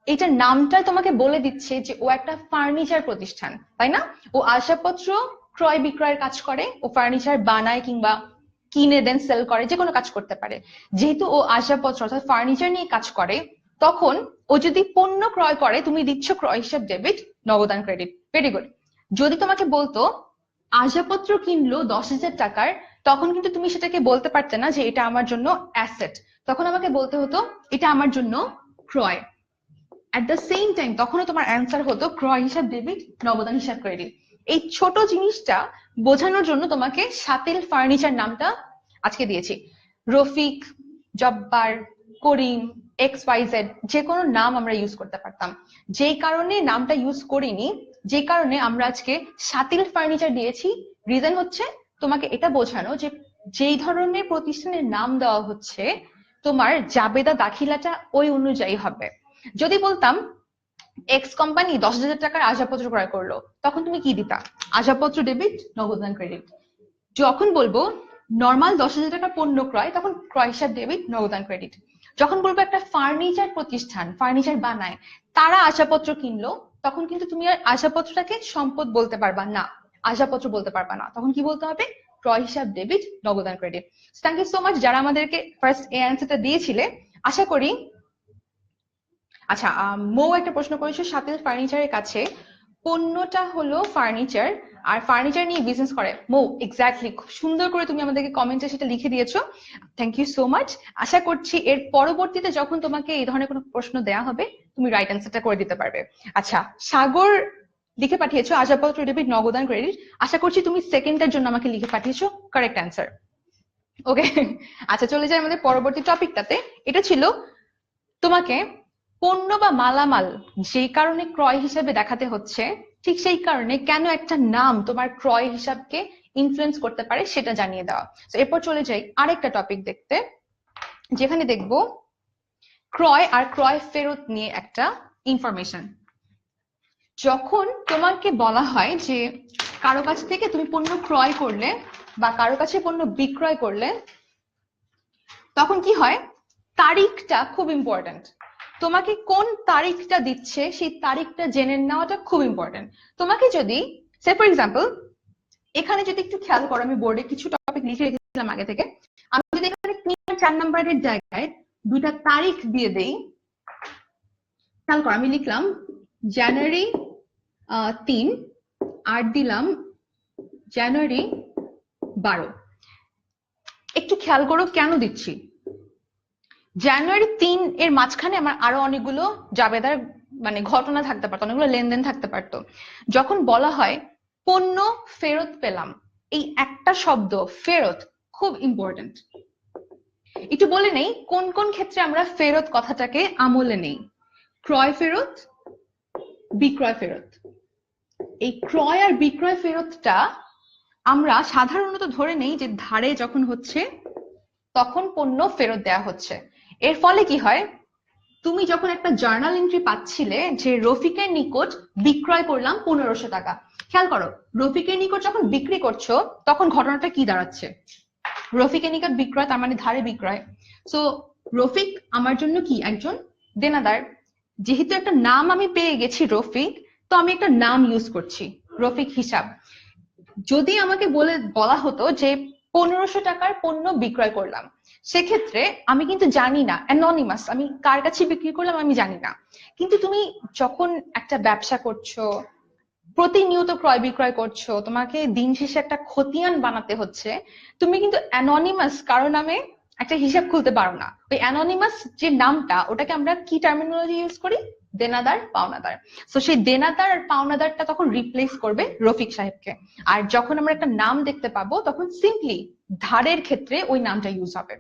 এটার নামটা তোমাকে বলে দিচ্ছে যে ও একটা ফার্নিচার প্রতিষ্ঠান, তাই না? ও আসবাবপত্র ক্রয় বিক্রয়ের কাজ করে, ও ফার্নিচার বানায় কিংবা কিনে দেন সেল করে, যে কোনো কাজ করতে পারে। যেহেতু ও আসবাবপত্র অর্থাৎ ফার্নিচার নিয়ে কাজ করে, তখন ও যদি পণ্য ক্রয় করে তুমি দিচ্ছ ক্রয় হিসাব ডেবিট নগদান ক্রেডিট। Very good. যদি তোমাকে বলতো আসবাবপত্র কিনলো 10,000 টাকার, তখন কিন্তু তুমি সেটাকে বলতে পারতে না যে এটা আমার জন্য অ্যাসেট, তখন আমাকে বলতে হতো এটা আমার জন্য ক্রয়। অ্যাট দ্য সেম টাইম তখনও তোমার অ্যান্সার হতো ক্রয় হিসাব ডেবিট নগদান হিসাব ক্রেডিট। এই ছোট জিনিসটা বোঝানোর জন্য তোমাকে শাতিল ফার্নিচার নামটা আজকে দিয়েছি। রফিক, জব্বার, করিম, এক্স ওয়াই জেড যে কোনো নাম আমরা ইউজ করতে পারতাম। যেই কারণে নামটা ইউজ করিনি, যে কারণে আমরা আজকে শাতিল ফার্নিচার দিয়েছি, রিজন হচ্ছে তোমাকে এটা বোঝানো যে যেই ধরনের প্রতিষ্ঠানের নাম দেওয়া হচ্ছে তোমার জাবেদা দাখিলাটা ওই অনুযায়ী হবে। যদি বলতাম এক্স কোম্পানি 10,000 টাকার আসবাবপত্র ক্রয় করলো, তখন তুমি কি দিতা? আসবাবপত্র ডেবিট নগদান ক্রেডিট। যখন বলবো নর্মাল 10,000 টাকা পণ্য ক্রয়, তখন ক্রয় হিসাব ডেবিট নগদান ক্রেডিট। যখন বলবো একটা ফার্নিচার প্রতিষ্ঠান ফার্নিচার বানায়, তারা আসবাবপত্র কিনলো, তখন কিন্তু তুমি আর আসবাবপত্রটাকে সম্পদ বলতে পারবা না, আসবাবপত্র বলতে পারবা না, তখন কি বলতে হবে? ক্রয় হিসাব ডেবিট নগদান credit. Thank you so much যারা আমাদেরকে ফার্স্ট এই অ্যান্সারটা দিয়েছিলে। আশা করি। আচ্ছা, মৌ একটা প্রশ্ন করেছো শাতিল ফার্নিচারের কাছে পণ্যটা হলো ফার্নিচার আর ফার্নিচার নিয়ে বিজনেস করে। মৌ এক্স্যাক্টলি, খুব সুন্দর করে তুমি আমাদেরকে কমেন্টে সেটা লিখে দিয়েছো। Thank you so much. আশা করছি এর পরবর্তীতে যখন তোমাকে এই ধরনের কোনো প্রশ্ন দেয়া হবে তুমি রাইট অ্যান্সারটা করে দিতে পারবে। আচ্ছা, সাগর লিখে পাঠিয়েছো আসবাবপত্র ডেবিট নগদান ক্রেডিট। আশা করছি তুমি সেকেন্ডের জন্য আমাকে লিখে পাঠিয়েছো কারেক্ট অ্যান্সার। ওকে, আচ্ছা চলে যাই আমাদের পরবর্তী টপিকটাতে। এটা ছিল তোমাকে পণ্য বা মালামাল যেই কারণে ক্রয় হিসাবে দেখাতে হচ্ছে, ঠিক সেই কারণে কেন একটা নাম তোমার ক্রয় হিসাবকে ইনফ্লুয়েন্স করতে পারে সেটা জানিয়ে দেওয়া। তো এরপর চলে যাই আরেকটা টপিক দেখতে, যেখানে দেখবো ক্রয় আর ক্রয় ফেরত নিয়ে একটা ইনফরমেশন। যখন তোমাকে বলা হয় যে কারো কাছ থেকে তুমি পণ্য ক্রয় করলে বা কারো কাছে পণ্য বিক্রয় করলে, তখন কি হয়, তারিখটা খুব ইম্পর্ট্যান্ট। তোমাকে কোন তারিখটা দিচ্ছে সেই তারিখটা জেনে নেওয়াটা খুব ইম্পর্ট্যান্ট। তোমাকে যদি সে ফর এক্সাম্পল এখানে যদি একটু খেয়াল করো, আমি বোর্ডে কিছু টপিক লিখে রেখেছিলাম আগে থেকে, আমি যদি এখানে 3 আর 4 নাম্বারের জায়গায় দুইটা তারিখ দিয়ে দেই, খেয়াল করো আমি লিখলাম জানুয়ারি 3 আর দিলাম জানুয়ারি 12। একটু খেয়াল করো কেন দিচ্ছি। জানুয়ারি 3 এর মাঝখানে আমার আরো অনেকগুলো জাবেদার মানে ঘটনা থাকতে পারতো, অনেকগুলো লেনদেন থাকতে পারতো। যখন বলা হয় পণ্য ফেরত পেলাম, এই একটা শব্দ ফেরত খুব ইম্পর্টেন্ট। একটু বলে নেই কোন কোন ক্ষেত্রে আমরা ফেরত কথাটাকে আমলে নেই। ক্রয় ফেরত, বিক্রয় ফেরত। এই ক্রয় আর বিক্রয় ফেরতটা আমরা সাধারণত ধরে নেই যে ধারে যখন হচ্ছে তখন পণ্য ফেরত দেওয়া হচ্ছে। এর ফলে কি হয়, তুমি যখন একটা জার্নাল এন্ট্রি পাচ্ছিলে যে রফিকের নিকট বিক্রয় করলাম 1500 টাকা, খেয়াল করো রফিকের নিকট যখন বিক্রি করছো তখন ঘটনাটা কি দাঁড়াচ্ছে, রফিকের নিকট বিক্রয় তার মানে ধারে বিক্রয়। সো রফিক আমার জন্য কি একজন দেনাদার। যেহেতু একটা নাম আমি পেয়ে গেছি রফিক, তো আমি একটা নাম ইউজ করছি রফিক হিসাব। যদি আমাকে বলা হতো যে 1500 টাকার পণ্য বিক্রয় করলাম, সেক্ষেত্রে আমি কিন্তু জানি না, অ্যানোনিমাস, আমি কার কাছে বিক্রি করলাম আমি জানি না। কিন্তু তুমি যখন একটা ব্যবসা করছো, প্রতিনিয়ত ক্রয় বিক্রয় করছো, তোমাকে দিন শেষে একটা খতিয়ান বানাতে হচ্ছে, তুমি কিন্তু অ্যানোনিমাস কারো নামে একটা হিসাব খুলতে পারো না। ওই অ্যানোনিমাস যে নামটা, ওটাকে আমরা কি টার্মিনোলজি ইউজ করি, দেনাদার পাওনাদার। তো সেই দেনাদার আর পাওনাদারটা তখন রিপ্লেস করবে রফিক সাহেবকে। আর যখন আমরা একটা নাম দেখতে পাবো তখন সিম্পলি ধারের ক্ষেত্রে ওই নামটা ইউজ হবে।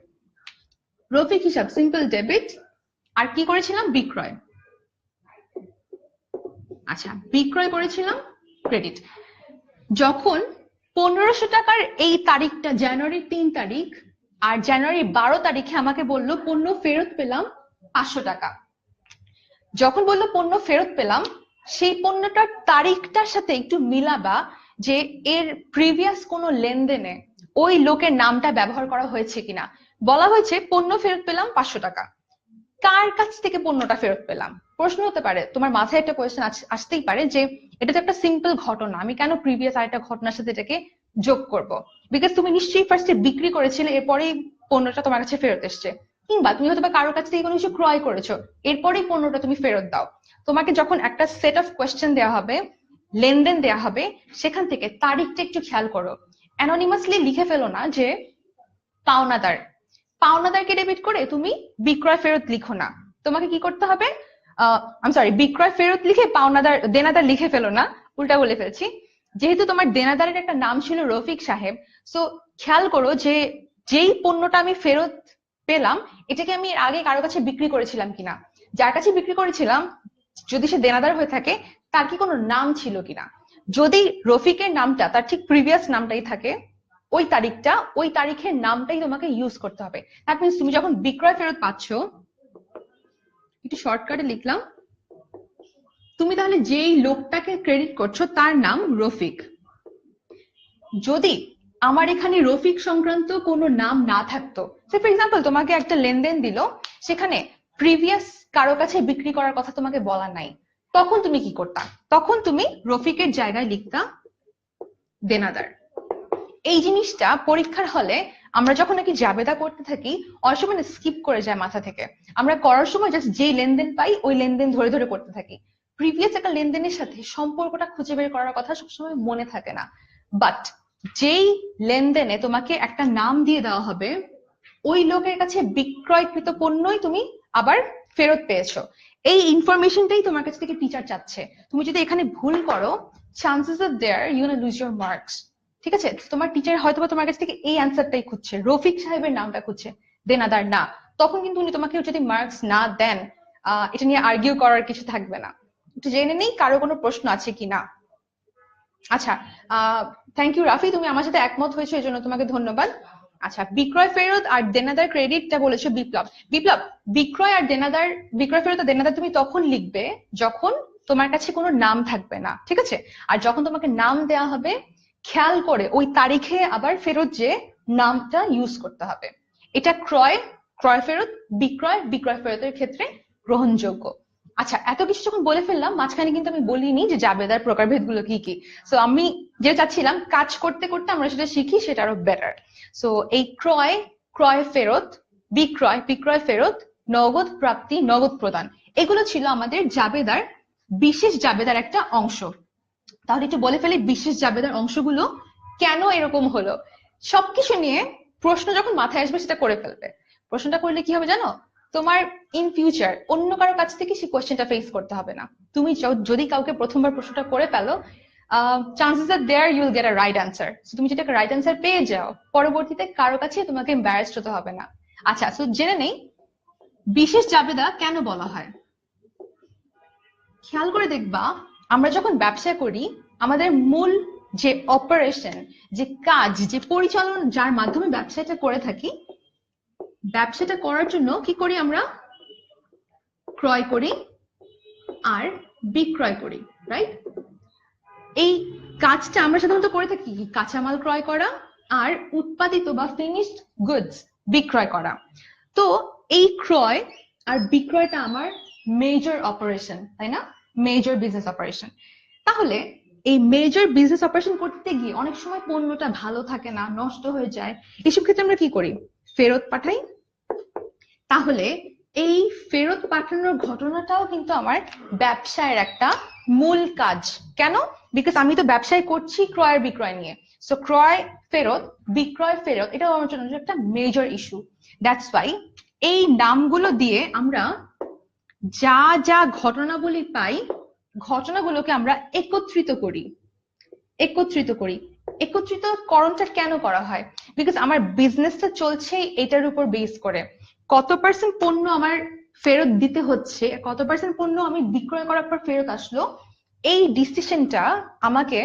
রফিক হিসাব সিম্পল ডেবিট, আর কি করেছিলাম বিক্রয়, আচ্ছা বিক্রয় করেছিলাম ক্রেডিট। যখন 1500 টাকার এই তারিখটা জানুয়ারি 3 তারিখ আর জানুয়ারি 12 তারিখে আমাকে বললো পণ্য ফেরত পেলাম 500 টাকা, যখন বললো পণ্য ফেরত পেলাম, সেই পণ্যটার তারিখটার সাথে একটু মিলাবা যে এর প্রিভিয়াস কোনো লেনদেনে ওই লোকের নামটা ব্যবহার করা হয়েছে কিনা। বলা হয়েছে পণ্য ফেরত পেলাম 500 টাকা, কার কাছ থেকে পণ্যটা ফেরত পেলাম। প্রশ্ন হতে পারে, তোমার মাথায় একটা কোয়েশ্চেন আসতেই পারে যে এটা তো একটা সিম্পল ঘটনা, আমি কেন প্রিভিয়াস আরেকটা ঘটনার সাথে এটাকে যোগ করব। বিকজ তুমি নিশ্চয়ই ফার্স্টে বিক্রি করেছিলে, এরপরেই পণ্যটা তোমার কাছে ফেরত এসছে, কিংবা তুমি হয়তো বা কারোর কাছ থেকে কোনো কিছু ক্রয় করেছো, এরপরেই পণ্যটা তুমি ফেরত দাও। তোমাকে যখন একটা সেট অফ কোয়েশ্চেন দেওয়া হবে, লেনদেন দেওয়া হবে, সেখান থেকে তারিখটা একটু খেয়াল করো। অ্যানোনিমাসলি লিখে ফেলো না যে পাওনাদার, পাওনাদারকে ডেবিট করে তুমি বিক্রয় ফেরত লিখো না। তোমাকে কি করতে হবে, আমি সরি, বিক্রয় ফেরত লিখে পাওনাদার দেনাদার লিখে ফেলো না, উল্টা বলে ফেলছি। যেহেতু তোমার দেনাদারের একটা নাম ছিল রফিক সাহেব, সো খেয়াল করো যে যেই পণ্যটা আমি ফেরত পেলাম, এটাকে আমি আগে কারো কাছে বিক্রি করেছিলাম কিনা, যার কাছে বিক্রি করেছিলাম যদি সে দেনাদার হয়ে থাকে তার কি কোনো নাম ছিল কিনা। যদি রফিকের নামটা তার ঠিক প্রিভিয়াস নামটাই থাকে, ওই তারিখটা ওই তারিখের নামটাই তোমাকে ইউজ করতে হবে। দ্যাট মিনস তুমি যখন বিক্রয় ফেরত পাচ্ছ, একটু শর্টকাটে লিখলাম, তুমি তাহলে যেই লোকটাকে ক্রেডিট করছো তার নাম রফিক। যদি আমার এখানে রফিক সংক্রান্ত কোনো নাম না থাকতো, ফর এক্সাম্পল তোমাকে একটা লেনদেন দিল, সেখানে প্রিভিয়াস কারো কাছে বিক্রি করার কথা তোমাকে বলা নাই, তখন তুমি কি করতা, তখন তুমি রফিকের জায়গায় লিখতা দেনাদার। এই জিনিসটা পরীক্ষার হলে আমরা যখন নাকি জাবেদা করতে থাকি অনেক সময় স্কিপ করে যায় মাথা থেকে, আমরা করার সময় জাস্ট যেই লেনদেন পাই ওই লেনদেন ধরে ধরে করতে থাকি, প্রিভিয়াস একটা লেনদেনের সাথে সম্পর্কটা খুঁজে বের করার কথা সবসময় মনে থাকে না। বাট যেই লেনদেনে তোমাকে একটা নাম দিয়ে দেওয়া হবে, ওই লোকের কাছে বিক্রয়কৃত পণ্যই তুমি আবার ফেরত পেয়েছো, এই ইনফরমেশনটাই তোমার কাছ থেকে টিচার চাচ্ছে। তুমি যদি এখানে ভুল করো, চান্সেস আর দেয়ার ইউ না লুজ ইউর মার্কস। ঠিক আছে, তোমার টিচার হয়তো তোমার কাছ থেকে এই অ্যান্সারটাই খুঁজছে, রফিক সাহেবের নামটা খুঁজছে, দেনাদার না। তখন কিন্তু উনি তোমাকে যদি মার্কস না দেন, এটা নিয়ে আর্গিউ করার কিছু থাকবে না। একটু জেনে নেই কারো কোনো প্রশ্ন আছে কিনা। আচ্ছা, থ্যাংক ইউ রাফি, তুমি আমার সাথে একমত হয়েছো, এই জন্য তোমাকে ধন্যবাদ। আচ্ছা, বিক্রয় ফেরত আর দেনাদার ক্রেডিটটা বলেছো বিপ্লব। বিপ্লব, বিক্রয় আর দেনাদার, বিক্রয় ফেরত আর দেনাদার তুমি তখন লিখবে যখন তোমার কাছে কোনো নাম থাকবে না, ঠিক আছে? আর যখন তোমাকে নাম দেয়া হবে, খেয়াল করে ওই তারিখে আবার ফেরত যে নামটা ইউজ করতে হবে। এটা ক্রয়, ক্রয় ফেরত, বিক্রয়, বিক্রয় ফেরতের ক্ষেত্রে গ্রহণযোগ্য। আচ্ছা, এত কিছু যখন বলে ফেললাম, মাঝখানে কিন্তু আমি বলিনি যে জাবেদার প্রকারভেদ গুলো কি কি। সো আমি যে চাচ্ছিলাম কাজ করতে করতে আমরা সেটা শিখি, সেটা আরো বেটার। সো এই ক্রয়, ক্রয় ফেরত, বিক্রয়, বিক্রয় ফেরত, নগদ প্রাপ্তি, নগদ প্রদান, এগুলো ছিল আমাদের জাবেদার, বিশেষ জাবেদার একটা অংশ। তাহলে একটু বলে ফেলি বিশেষ জাবেদার অংশগুলো কেন এরকম হলো। সবকিছু নিয়ে প্রশ্ন যখন মাথায় আসবে সেটা করে ফেলবে। প্রশ্নটা করলে কি হবে জানো, তোমার ইন ফিউচার অন্য কারো কাছ থেকে সেই কোয়েশ্চেনটা ফেস করতে হবে না। তুমি যদি কাউকে প্রথমবার প্রশ্নটা করে ফেলো, chances are there you will get a right answer. তুমি যদি একটা রাইট অ্যান্সার পেয়ে যাও, পরবর্তীতে কারো কাছে তোমাকে এম্বারাসড হতে হবে না। আচ্ছা, সো জেনে নেই বিশেষ জাবেদা কেন বলা হয়। খেয়াল করে দেখবা, আমরা যখন ব্যবসা করি, আমাদের মূল যে অপারেশন, যে কাজ, যে পরিচালন, যার মাধ্যমে ব্যবসাটা করে থাকি, ব্যবসাটা করার জন্য কি করি আমরা? ক্রয় করি আর বিক্রয় করি, রাইট? এই কাজটা আমরা সাধারণত করে থাকি কি? কাঁচামাল ক্রয় করা আর উৎপাদিত বা ফিনিশড গুডস বিক্রয় করা। তো এই ক্রয় আর বিক্রয়টা আমার মেজর অপারেশন, তাই না? Major business operation. তাহলে এই মেজর বিজনেস অপারেশন করতে গিয়ে অনেক সময় পণ্যটা ভালো থাকে না, নষ্ট হয়ে যায়। এসব ক্ষেত্রে আমরা কি করি? ফেরত পাঠাই। তাহলে এই ফেরত পাঠানোর ঘটনাটাও কিন্তু আমার ব্যবসায়ের একটা মূল কাজ। কেন? বিকজ আমি তো ব্যবসায় করছি ক্রয় আর বিক্রয় নিয়ে। সো ক্রয় ফেরত, বিক্রয় ফেরত, এটাও আমার জন্য একটা মেজর ইস্যু। দ্যাটস ওয়াই এই নামগুলো দিয়ে আমরা যা যা ঘটনাবলী পাই, ঘটনাগুলোকে আমরা একত্রিত করি। একত্রিত করি। একত্রিত করণটা কেন করা হয়? বিকজ আমার বিজনেসটা চলছে এটার উপর বেস করে। কত পার্সেন্ট পণ্য আমার ফেরত দিতে হচ্ছে, কত পার্সেন্ট পণ্য আমি বিক্রয় করার পর ফেরত আসলো, এই ডিসিশনটা আমাকে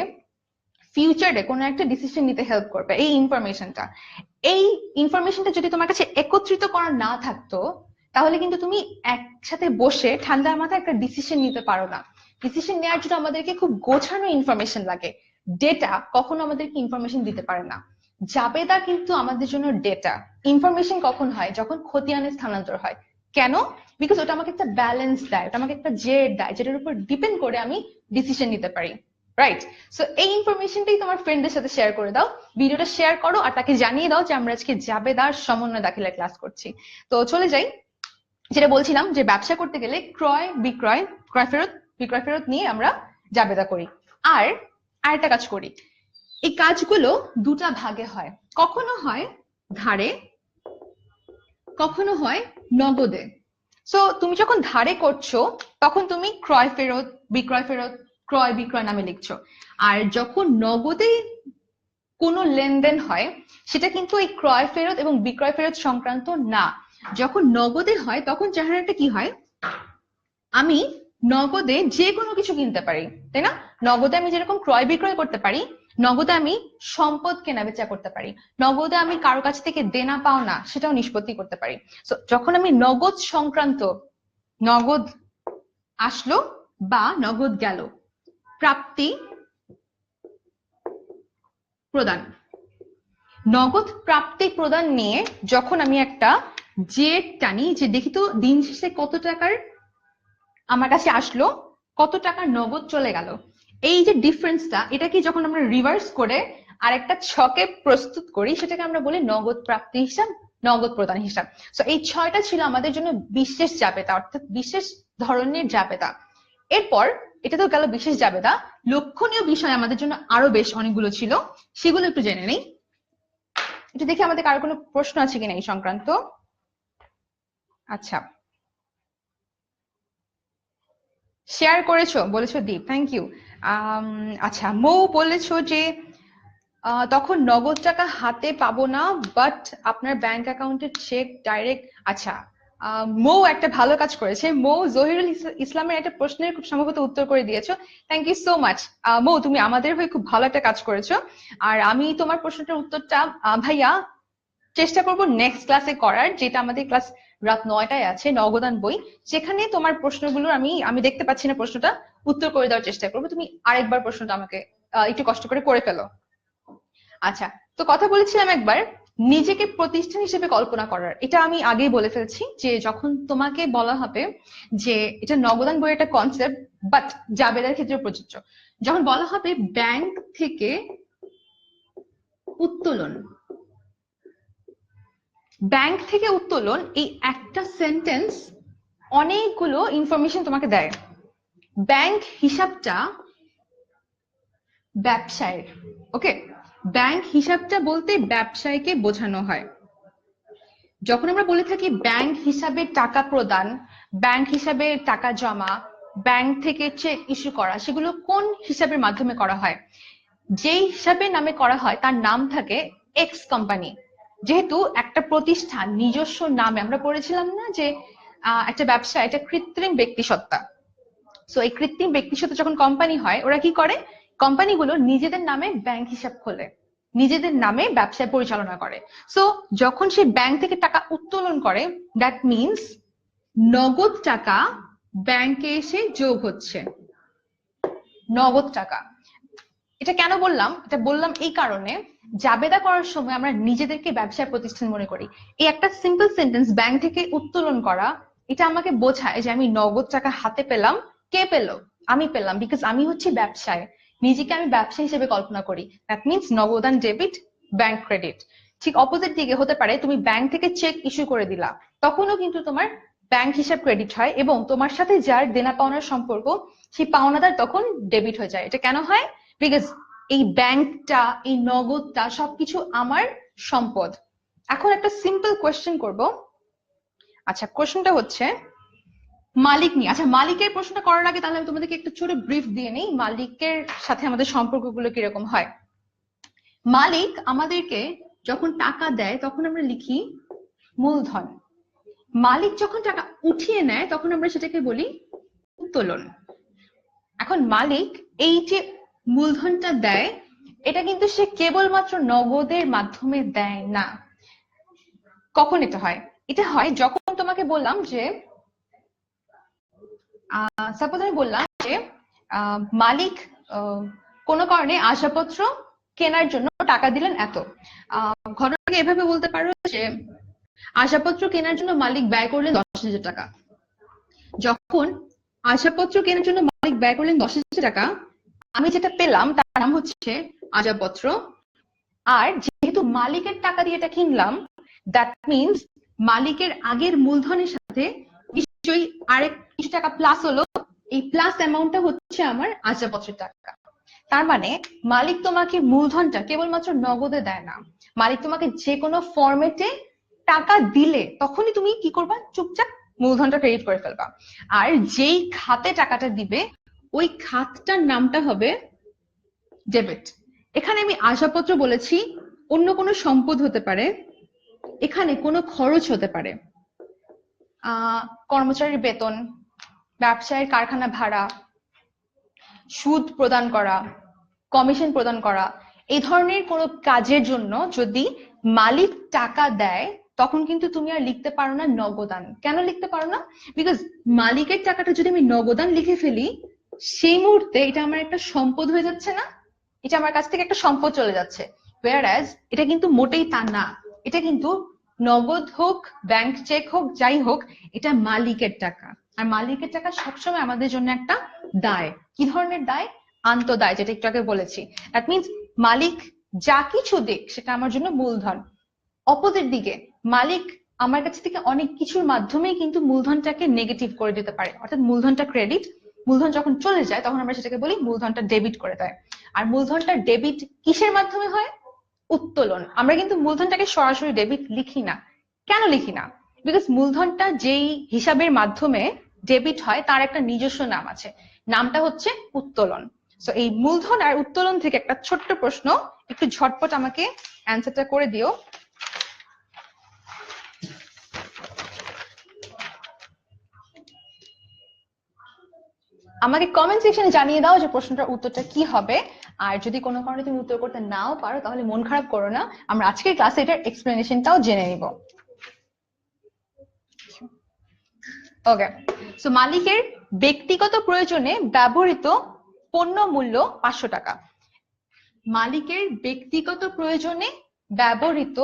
ফিউচারে কোনো একটা ডিসিশন নিতে হেল্প করবে। এই ইনফরমেশনটা যদি তোমার কাছে একত্রিত করা না থাকতো, তাহলে কিন্তু তুমি একসাথে বসে ঠান্ডা মাথায় একটা ডিসিশন নিতে পারো না। ডিসিশন নেওয়ার জন্য আমাদেরকে খুব গোছানো ইনফরমেশন লাগে। ডেটা কখনো আমাদেরকে ইনফরমেশন দিতে পারে না। জাবেদা কিন্তু আমাদের জন্য ডেটা। ইনফরমেশন কখন হয়? যখন খতিয়ানে স্থানান্তর হয়। কেন? বিকজ ওটা আমাকে একটা ব্যালেন্স দেয়, ওটা আমাকে একটা জেড দেয়, যেটার উপর ডিপেন্ড করে আমি ডিসিশন নিতে পারি, রাইট? সো এই ইনফরমেশনটাই তোমার ফ্রেন্ডের সাথে শেয়ার করে দাও, ভিডিওটা শেয়ার করো আর তাকে জানিয়ে দাও যে আমরা আজকে জাবেদার সমন্বয় দাখিলা ক্লাস করছি। তো চলে যাই, যেটা বলছিলাম যে ব্যবসা করতে গেলে ক্রয় বিক্রয়, ক্রয় ফেরত, বিক্রয় ফেরত নিয়ে আমরা জাবেদা করি। আর আরেকটা কাজ করি, এই কাজগুলো দুটা ভাগে হয়। কখনো হয় ধারে, কখনো হয় নগদে। সো তুমি যখন ধারে করছো, তখন তুমি ক্রয় ফেরত, বিক্রয় ফেরত, ক্রয় বিক্রয় নামে লিখছো। আর যখন নগদে কোনো লেনদেন হয়, সেটা কিন্তু এই ক্রয় ফেরত এবং বিক্রয় ফেরত সংক্রান্ত না। যখন নগদে হয়, তখন চেহারাটা কি হয়? আমি নগদে যে কোনো কিছু কিনতে পারি, তাই না? নগদে আমি যেরকম ক্রয় বিক্রয় করতে পারি, নগদে আমি সম্পদ কেনা বেচা করতে পারি, নগদে আমি কারো কাছ থেকে দেনা পাওনা সেটাও নিষ্পত্তি করতে পারি। তো যখন আমি নগদ সংক্রান্ত, নগদ আসলো বা নগদ গেল, প্রাপ্তি প্রদান, নগদ প্রাপ্তি প্রদান নিয়ে যখন আমি একটা জেড টানি, যে দেখি তো দিন শেষে কত টাকার আমার কাছে আসলো, কত টাকা নগদ চলে গেল, এই যে ডিফারেন্সটা, এটাকে যখন আমরা রিভার্স করে আর একটা ছকে প্রস্তুত করি, সেটাকে আমরা বলি নগদ প্রাপ্তি হিসাব, নগদ প্রদান হিসাব। তো এই 6টা ছিল আমাদের জন্য বিশেষ জাবেদা, অর্থাৎ বিশেষ ধরনের জাবেদা। এরপর এটা তো গেল বিশেষ জাবেদা, লক্ষণীয় বিষয় আমাদের জন্য আরো বেশ অনেকগুলো ছিল, সেগুলো একটু জেনে নেই। একটু দেখি আমাদের কারো কোনো প্রশ্ন আছে কিনা এই সংক্রান্ত। আচ্ছা, শেয়ার করেছো, বলেছো দীপ, থ্যাংক ইউ। আচ্ছা, মৌ বলেছো যে তখন নগদ টাকা হাতে পাবো না, বাট আপনার ব্যাংক অ্যাকাউন্টে চেক ডাইরেক্ট। আচ্ছা, মৌ একটা ভালো কাজ করেছে। মৌ জহিরুল ইসলামের একটা প্রশ্নের খুব সম্ভবত উত্তর করে দিয়েছো। থ্যাংক ইউ সো মাচ মৌ, তুমি আমাদের হয়ে খুব ভালো একটা কাজ করেছো। আর আমি তোমার প্রশ্নটার উত্তরটা ভাইয়া চেষ্টা করব নেক্সট ক্লাসে করার, যেটা আমাদের ক্লাস রাত 9টায় আছে, নগদান বই। সেখানে তোমার প্রশ্নগুলো আমি দেখতে পাচ্ছি না, প্রশ্নটা উত্তর করে দেওয়ার চেষ্টা করবো। তুমি আরেকবার প্রশ্নটা আমাকে একটু কষ্ট করে ফেলো। আচ্ছা, তো কথা বলেছিলাম একবার নিজেকে প্রতিষ্ঠান হিসেবে কল্পনা করার। এটা আমি আগেই বলে ফেলছি যে যখন তোমাকে বলা হবে যে এটা নগদান বইয়ের একটা কনসেপ্ট, বাট জাবেদার ক্ষেত্রে প্রযোজ্য। যখন বলা হবে ব্যাংক থেকে উত্তোলন, ব্যাংক থেকে উত্তোলন, এই একটা সেন্টেন্স অনেকগুলো ইনফরমেশন তোমাকে দেয়। ব্যাংক হিসাবটা ব্যবসায়ের, ওকে, ব্যাংক হিসাবটা বলতে ব্যবসায়ীকে বোঝানো হয়। যখন আমরা বলে থাকি ব্যাংক হিসাবে টাকা প্রদান, ব্যাংক হিসাবে টাকা জমা, ব্যাংক থেকে চেক ইস্যু করা, সেগুলো কোন হিসাবের মাধ্যমে করা হয়? যেই হিসাবের নামে করা হয় তার নাম থাকে এক্স কোম্পানি। যেহেতু একটা প্রতিষ্ঠান নিজস্ব নামে, আমরা পড়েছিলাম না যে একটা ব্যবসা এটা কৃত্রিম ব্যক্তিসত্তা। সো এই কৃত্রিম ব্যক্তিসত্তা যখন কোম্পানি হয়, ওরা কি করে? কোম্পানিগুলো নিজেদের নামে ব্যাংক হিসাব খোলে, নিজেদের নামে ব্যবসা পরিচালনা করে। সো যখন সে ব্যাংক থেকে টাকা উত্তোলন করে, দ্যাট মিনস নগদ টাকা ব্যাংকে এসে যোগ হচ্ছে, নগদ টাকা। এটা কেন বললাম? এটা বললাম এই কারণে, জাবেদা করার সময় আমরা নিজেদেরকে ব্যবসায় প্রতিষ্ঠান মনে করি। এই একটা সিম্পল সেন্টেন্স ব্যাংক থেকে উত্তোলন করা, এটা আমাকে বোঝায় যে আমি নগদ টাকা হাতে পেলাম। কে পেল? আমি পেলাম, বিকজ আমি হচ্ছি ব্যবসায়, নিজেকে আমি ব্যবসা হিসেবে কল্পনা করি। দ্যাট মিনস নগদান ডেবিট, ব্যাংক ক্রেডিট। ঠিক অপোজিট দিকে হতে পারে, তুমি ব্যাংক থেকে চেক ইস্যু করে দিলা, তখনও কিন্তু তোমার ব্যাংক হিসাব ক্রেডিট হয় এবং তোমার সাথে যার দেনা পাওনার সম্পর্ক, সেই পাওনাদার তখন ডেবিট হয়ে যায়। এটা কেন হয়? বিকজ এই ব্যাংকটা, এই নগদটা সবকিছু আমার সম্পদ। এখন একটা সিম্পল কোয়েশ্চেন করব। আচ্ছা, কোয়েশ্চেনটা হচ্ছে মালিক নিয়ে। আচ্ছা, মালিকের প্রশ্নটা করার আগে তাহলে আমি তোমাদেরকে একটু ছোট ব্রিফ দিয়ে নিই, মালিকের সাথে আমাদের সম্পর্কগুলো কিরকম হয়। মালিক আমাদেরকে যখন টাকা দেয় তখন আমরা লিখি মূলধন। মালিক যখন টাকা উঠিয়ে নেয় তখন আমরা সেটাকে বলি উত্তোলন। এখন মালিক এই যে মূলধনটা দেয়, এটা কিন্তু সে কেবলমাত্র নগদের মাধ্যমে দেয় না। কখন এটা হয়? এটা হয় যখন তোমাকে বললাম যে সাপোজ আমি বললাম যে মালিক কোনো কারণে আসবাবপত্র কেনার জন্য টাকা দিলেন এত। ঘটনাকে এভাবে বলতে পারো যে আসবাবপত্র কেনার জন্য মালিক ব্যয় করলেন 10,000 টাকা। যখন আসবাবপত্র কেনার জন্য মালিক ব্যয় করলেন 10,000 টাকা, আমি যেটা পেলাম তার নাম হচ্ছে আসবাবপত্র। আর যেহেতু মালিকের টাকা দিয়ে এটা কিনলাম, দ্যাট মিনস মালিকের আগের মূলধনের সাথে নিশ্চয়ই আরেক কিছু টাকা প্লাস হলো। এই প্লাস অ্যামাউন্টটা হচ্ছে আমার আসবাবপত্রের টাকা। তার মানে মালিক তোমাকে মূলধনটা কেবলমাত্র নগদে দেয় না, মালিক তোমাকে যে কোনো ফরম্যাটে টাকা দিলে তখনই তুমি কি করবা? চুপচাপ মূলধনটা ক্রেডিট করে ফেলবা। আর যেই খাতে টাকাটা দিবে ওই খাতটার নামটা হবে ডেবিট। এখানে আমি আসবাবপত্র বলেছি, অন্য কোনো সম্পদ হতে পারে, এখানে কোনো খরচ হতে পারে, কর্মচারীর বেতন, ব্যবসায়ের কারখানা ভাড়া, সুদ প্রদান করা, কমিশন প্রদান করা। এই ধরনের কোনো কাজের জন্য যদি মালিক টাকা দেয় তখন কিন্তু তুমি আর লিখতে পারো না নগদান। কেন লিখতে পারো না? বিকজ মালিকের টাকাটা যদি আমি নগদান লিখে ফেলি, সেই মুহূর্তে এটা আমার একটা সম্পদ হয়ে যাচ্ছে না? এটা আমার কাছ থেকে একটা সম্পদ চলে যাচ্ছে। whereas এটা কিন্তু মোটেই তা না। এটা কিন্তু নগদ হোক, ব্যাংক চেক হোক, যাই হোক, এটা মালিকের টাকা। আর মালিকের টাকা সবসময় আমাদের জন্য একটা দায়। কি ধরনের দায়? আন্তঃদায়, যেটা একটু আগে বলেছি। দ্যাট মিনস মালিক যা কিছু দিক সেটা আমার জন্য মূলধন। অপোজিট দিকে মালিক আমার কাছ থেকে অনেক কিছুর মাধ্যমেই কিন্তু মূলধনটাকে নেগেটিভ করে দিতে পারে, অর্থাৎ মূলধনটা ক্রেডিট। মূলধন যখন চলে যায় তখন আমরা সেটাকে বলি মূলধনটা ডেবিট করে দেয়। আর মূলধনটা ডেবিট কিসের মাধ্যমে হয়? উত্তোলন। আমরা কিন্তু মূলধনটাকে সরাসরি ডেবিট লিখি না। কেন লিখি না? বিকজ মূলধনটা যেই হিসাবের মাধ্যমে ডেবিট হয় তার একটা নিজস্ব নাম আছে, নামটা হচ্ছে উত্তোলন। সো এই মূলধন আর উত্তোলন থেকে একটা ছোট্ট প্রশ্ন, একটু ঝটপট আমাকে অ্যান্সারটা করে দিও। আমাকে কমেন্ট সেকশনে জানিয়ে দাও যে প্রশ্নটার উত্তরটা কি হবে। আর যদি কোনো কারণে তুমি উত্তর করতে নাও পারো তাহলে মন খারাপ করো না, আমরা আজকের ক্লাসে এটার এক্সপ্লেনেশনটাও জেনে নিব। ওকে, সো মালিকের ব্যক্তিগত প্রয়োজনে ব্যবহৃত পণ্য মূল্য 500 টাকা। মালিকের ব্যক্তিগত প্রয়োজনে ব্যবহৃত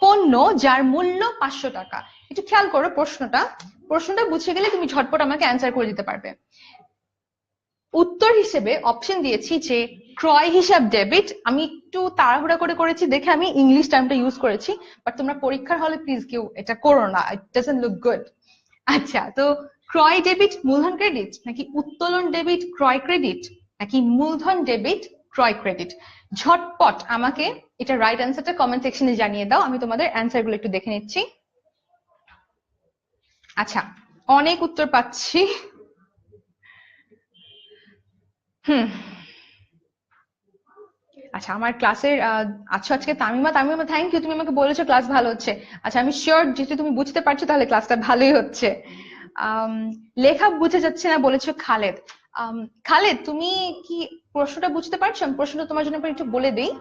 পণ্য যার মূল্য 500 টাকা। একটু খেয়াল করো প্রশ্নটা বুঝে গেলে তুমি ঝটপট আমাকে অ্যান্সার করে দিতে পারবে। উত্তর হিসেবে অপশন দিয়েছি যে ক্রয় হিসাব ডেবিট। আমি একটু তাড়াহুড়া করে করেছি দেখে আমি ইংলিশ টার্মটা ইউজ করেছি, বাট তোমরা পরীক্ষার হলে প্লিজ কেউ এটা করো না, ইট ডাজন্ট লুক গুড। আচ্ছা, তো ক্রয় ডেবিট মূলধন ক্রেডিট, নাকি উত্তোলন ডেবিট ক্রয় ক্রেডিট, নাকি মূলধন ডেবিট ক্রয় ক্রেডিট? ঝটপট আমাকে এটা রাইট অ্যান্সারটা কমেন্ট সেকশনে জানিয়ে দাও, আমি তোমাদের অ্যান্সার গুলো একটু দেখে নিচ্ছি। আচ্ছা, অনেক উত্তর পাচ্ছি। আচ্ছা, আমার ক্লাসের আচ্ছা আজকে তামিমা থ্যাংক ইউ, তুমি আমাকে বলেছো ক্লাস ভালো হচ্ছে। আচ্ছা, আমি শিওর যেহেতু তুমি বুঝতে পারছো তাহলে ক্লাসটা ভালোই হচ্ছে। লেখা বুঝে যাচ্ছে না বলেছো খালেদ। খালেদ, তুমি কি প্রশ্নটা বুঝতে পারছো? আমি প্রশ্নটা তোমার জন্য একটু বলে দিই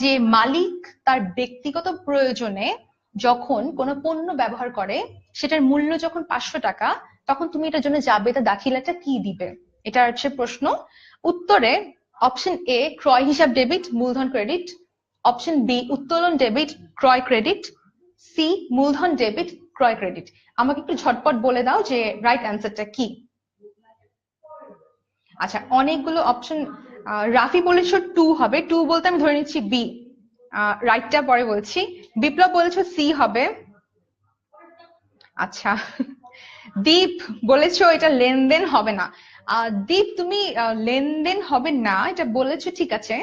যে মালিক তার ব্যক্তিগত প্রয়োজনে যখন কোনো পণ্য ব্যবহার করে সেটার মূল্য যখন 500 টাকা, তখন তুমি এটার জন্য জাবেদা দাখিলাটা কি দিবে, এটা হচ্ছে প্রশ্ন। উত্তরে অপশন এ ক্রয় হিসাব ডেবিট মূলধন ক্রেডিট, অপশন বি উত্তোলন ডেবিট ক্রয় ক্রেডিট, সি মূলধন ডেবিট ক্রয় ক্রেডিট। আমাকে একটু ঝটপট বলে দাও যে রাইট অ্যান্সারটা কি। আচ্ছা, অনেকগুলো অপশন। রাফি বলেছো 2 হবে, 2 বলতে আমি ধরে নিচ্ছি বি, রাইটটা পরে বলছি। বিপ্লব বলেছো সি হবে। আচ্ছা, দীপ বলেছো এটা লেনদেন হবে না। দীপ, তুমি লেনদেন হবে না এটা বলেছো, ঠিক আছে।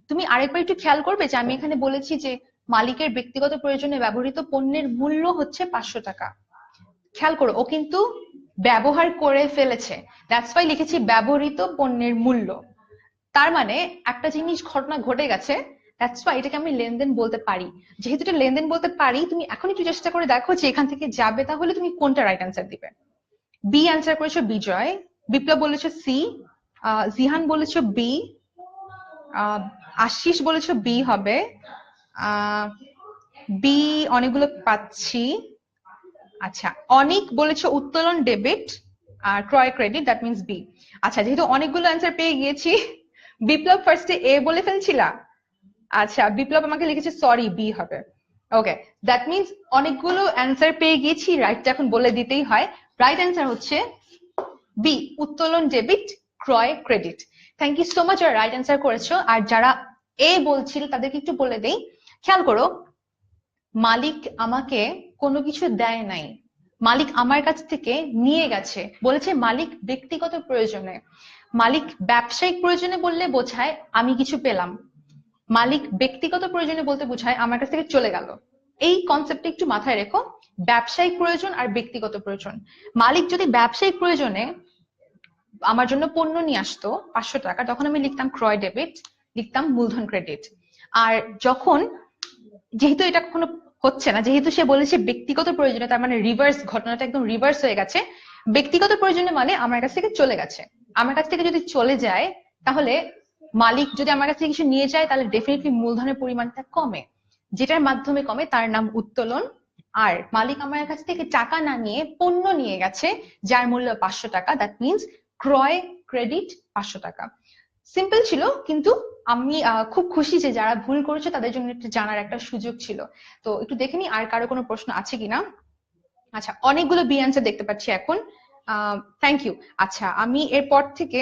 তুমি আরেকবার একটু খেয়াল করবে যে আমি এখানে বলেছি যে মালিকের ব্যক্তিগত প্রয়োজনে ব্যবহৃত পণ্যের মূল্য হচ্ছে 500 টাকা। খেয়াল করো, ও কিন্তু ব্যবহার করে ফেলেছে, দ্যাটস ওয়াই লিখেছি ব্যবহৃত পণ্যের মূল্য। তার মানে একটা জিনিস ঘটনা ঘটে গেছে, দ্যাটস ওয়াই এটাকে আমি লেনদেন বলতে পারি। যেহেতু এটা লেনদেন বলতে পারি, তুমি এখন একটু চেষ্টা করে দেখো যে এখান থেকে যাবে তাহলে তুমি কোনটা রাইট অ্যান্সার দিবে। বি অ্যান্সার করেছো বিজয়, বিপ্লব বলেছো সি, জিহান বলেছো বি, আশিস বলেছো বি হবে। বি অনেকগুলো পাচ্ছি। আচ্ছা, অনেক বলেছো উত্তোলন ডেবিট আর ক্রয় ক্রেডিট, দ্যাট মিনস বি। আচ্ছা, যেহেতু অনেকগুলো অ্যান্সার পেয়ে গিয়েছি, বিপ্লব ফার্স্টে এ বলে ফেলছিলা। আচ্ছা, বিপ্লব আমাকে লিখেছে সরি বি হবে। ওকে, দ্যাট মিনস অনেকগুলো অ্যান্সার পেয়ে গিয়েছি, রাইটটা এখন বলে দিতেই হয়। রাইট অ্যান্সার হচ্ছে বি উত্তোলন ডেবিট ক্রয় credit. Thank you so much, যারা রাইট অ্যান্সার করেছো। আর যারা এ বলছিল তাদেরকে একটু বলে দেই, খেয়াল করো, মালিক আমাকে কোনো কিছু দেয় নাই, মালিক আমার কাছ থেকে নিয়ে গেছে। বলেছে মালিক ব্যক্তিগত প্রয়োজনে। মালিক ব্যবসায়িক প্রয়োজনে বললে বোঝায় আমি কিছু পেলাম, মালিক ব্যক্তিগত প্রয়োজনে বলতে বোঝায় আমার কাছ থেকে চলে গেল। এই কনসেপ্টটা একটু মাথায় রেখো, ব্যবসায়িক প্রয়োজন আর ব্যক্তিগত প্রয়োজন। মালিক যদি ব্যবসায়িক প্রয়োজনে আমার জন্য পণ্য নিয়ে আসতো 500 টাকা, তখন আমি লিখতাম ক্রয় ডেবিট, লিখতাম মূলধন ক্রেডিট। আর যখন যেহেতু এটা কখনো হচ্ছে না, যেহেতু সে বলেছে ব্যক্তিগত প্রয়োজনে, তার মানে রিভার্স, ঘটনাটা একদম রিভার্স হয়ে গেছে। ব্যক্তিগত প্রয়োজনে মানে আমার কাছ থেকে চলে গেছে। আমার কাছ থেকে যদি চলে যায় তাহলে মালিক যদি আমার কাছ থেকে কিছু নিয়ে যায় তাহলে ডেফিনেটলি মূলধনের পরিমাণটা কমে, যেটার মাধ্যমে কমে তার নাম উত্তোলন। আর মালিক আমার কাছ থেকে টাকা না নিয়ে পণ্য নিয়ে গেছে যার মূল্য 500 টাকা, দ্যাট মিনস ক্রয় ক্রেডিট 500 টাকা। সিম্পল ছিল, কিন্তু আমি খুব খুশি যে যারা ভুল করেছে তাদের জন্য একটু জানার একটা সুযোগ ছিল। তো একটু দেখে নি আর কারো কোনো প্রশ্ন আছে কিনা। আচ্ছা, অনেকগুলো বি অ্যান্সার দেখতে পাচ্ছি এখন, থ্যাংক ইউ। আচ্ছা, আমি এরপর থেকে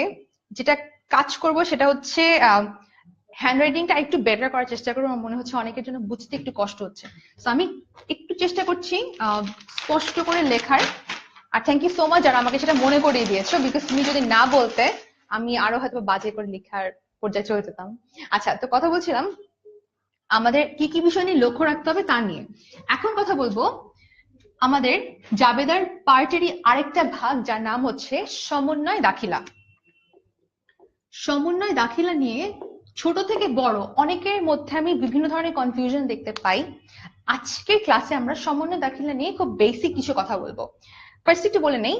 যেটা কাজ করব সেটা হচ্ছে হ্যান্ডরাইটিংটা একটু বেটার করার চেষ্টা করবো। আমার মনে হচ্ছে অনেকের জন্য বুঝতে একটু কষ্ট হচ্ছে, তো আমি একটু চেষ্টা করছি স্পষ্ট করে লেখার। আর থ্যাংক ইউ সো মাচ যারা আমাকে সেটা মনে করিয়ে দিয়েছো, বিকজ তুমি যদি না বলতে আমি আরো হয়তো বাজে করে লেখার পর্যায়ে চলে যেতাম। আচ্ছা, তো কথা বলছিলাম আমাদের কি কি বিষয় নিয়ে লক্ষ্য রাখতে হবে তা নিয়ে। এখন কথা বলবো আমাদের জাবেদার পার্টেরই আরেকটা ভাগ যার নাম হচ্ছে সমন্বয় দাখিলা। সমন্বয় দাখিলা নিয়ে ছোট থেকে বড় অনেকের মধ্যে আমি বিভিন্ন ধরনের কনফিউশন দেখতে পাই। আজকের ক্লাসে আমরা সমন্বয় দাখিলা নিয়ে খুব বেসিক কিছু কথা বলবো। ফার্স্ট একটু বলে নেই,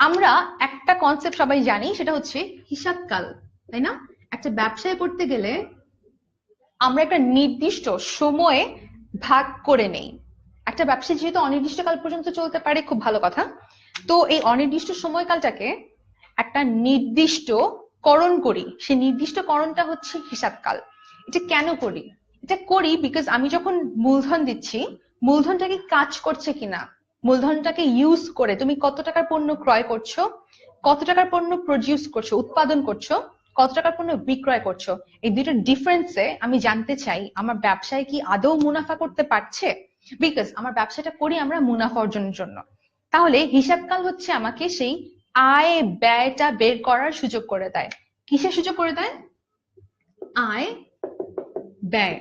আমরা একটা কনসেপ্ট সবাই জানি, সেটা হচ্ছে হিসাবকাল, তাই না? একটা ব্যবসায় করতে গেলে আমরা একটা নির্দিষ্ট সময়ে ভাগ করে নেই। একটা ব্যবসা যেহেতু অনির্দিষ্টকাল পর্যন্ত চলতে পারে, খুব ভালো কথা। তো এই অনির্দিষ্ট সময়কালটাকে একটা নির্দিষ্ট করণ করি, সেই নির্দিষ্ট করণটা হচ্ছে হিসাবকাল। এটা কেন করি? এটা করি বিকজ আমি যখন মূলধন দিচ্ছি, মূলধনটা কি কাজ করছে কিনা, মূলধনটাকে ইউজ করে তুমি কত টাকার পণ্য ক্রয় করছো, কত টাকার পণ্য প্রডিউস করছো, উৎপাদন করছো, কত টাকার পণ্য বিক্রয় করছো, এই দুইটার ডিফারেন্সে আমি জানতে চাই আমার ব্যবসায় কি আদৌ মুনাফা করতে পারছে, বিকজ আমার ব্যবসাটা করি আমরা মুনাফা অর্জনের জন্য। তাহলে হিসাবকাল হচ্ছে আমাকে সেই আয় ব্যয়টা বের করার সুযোগ করে দেয়। কিসের সুযোগ করে দেয়? আয় ব্যয়।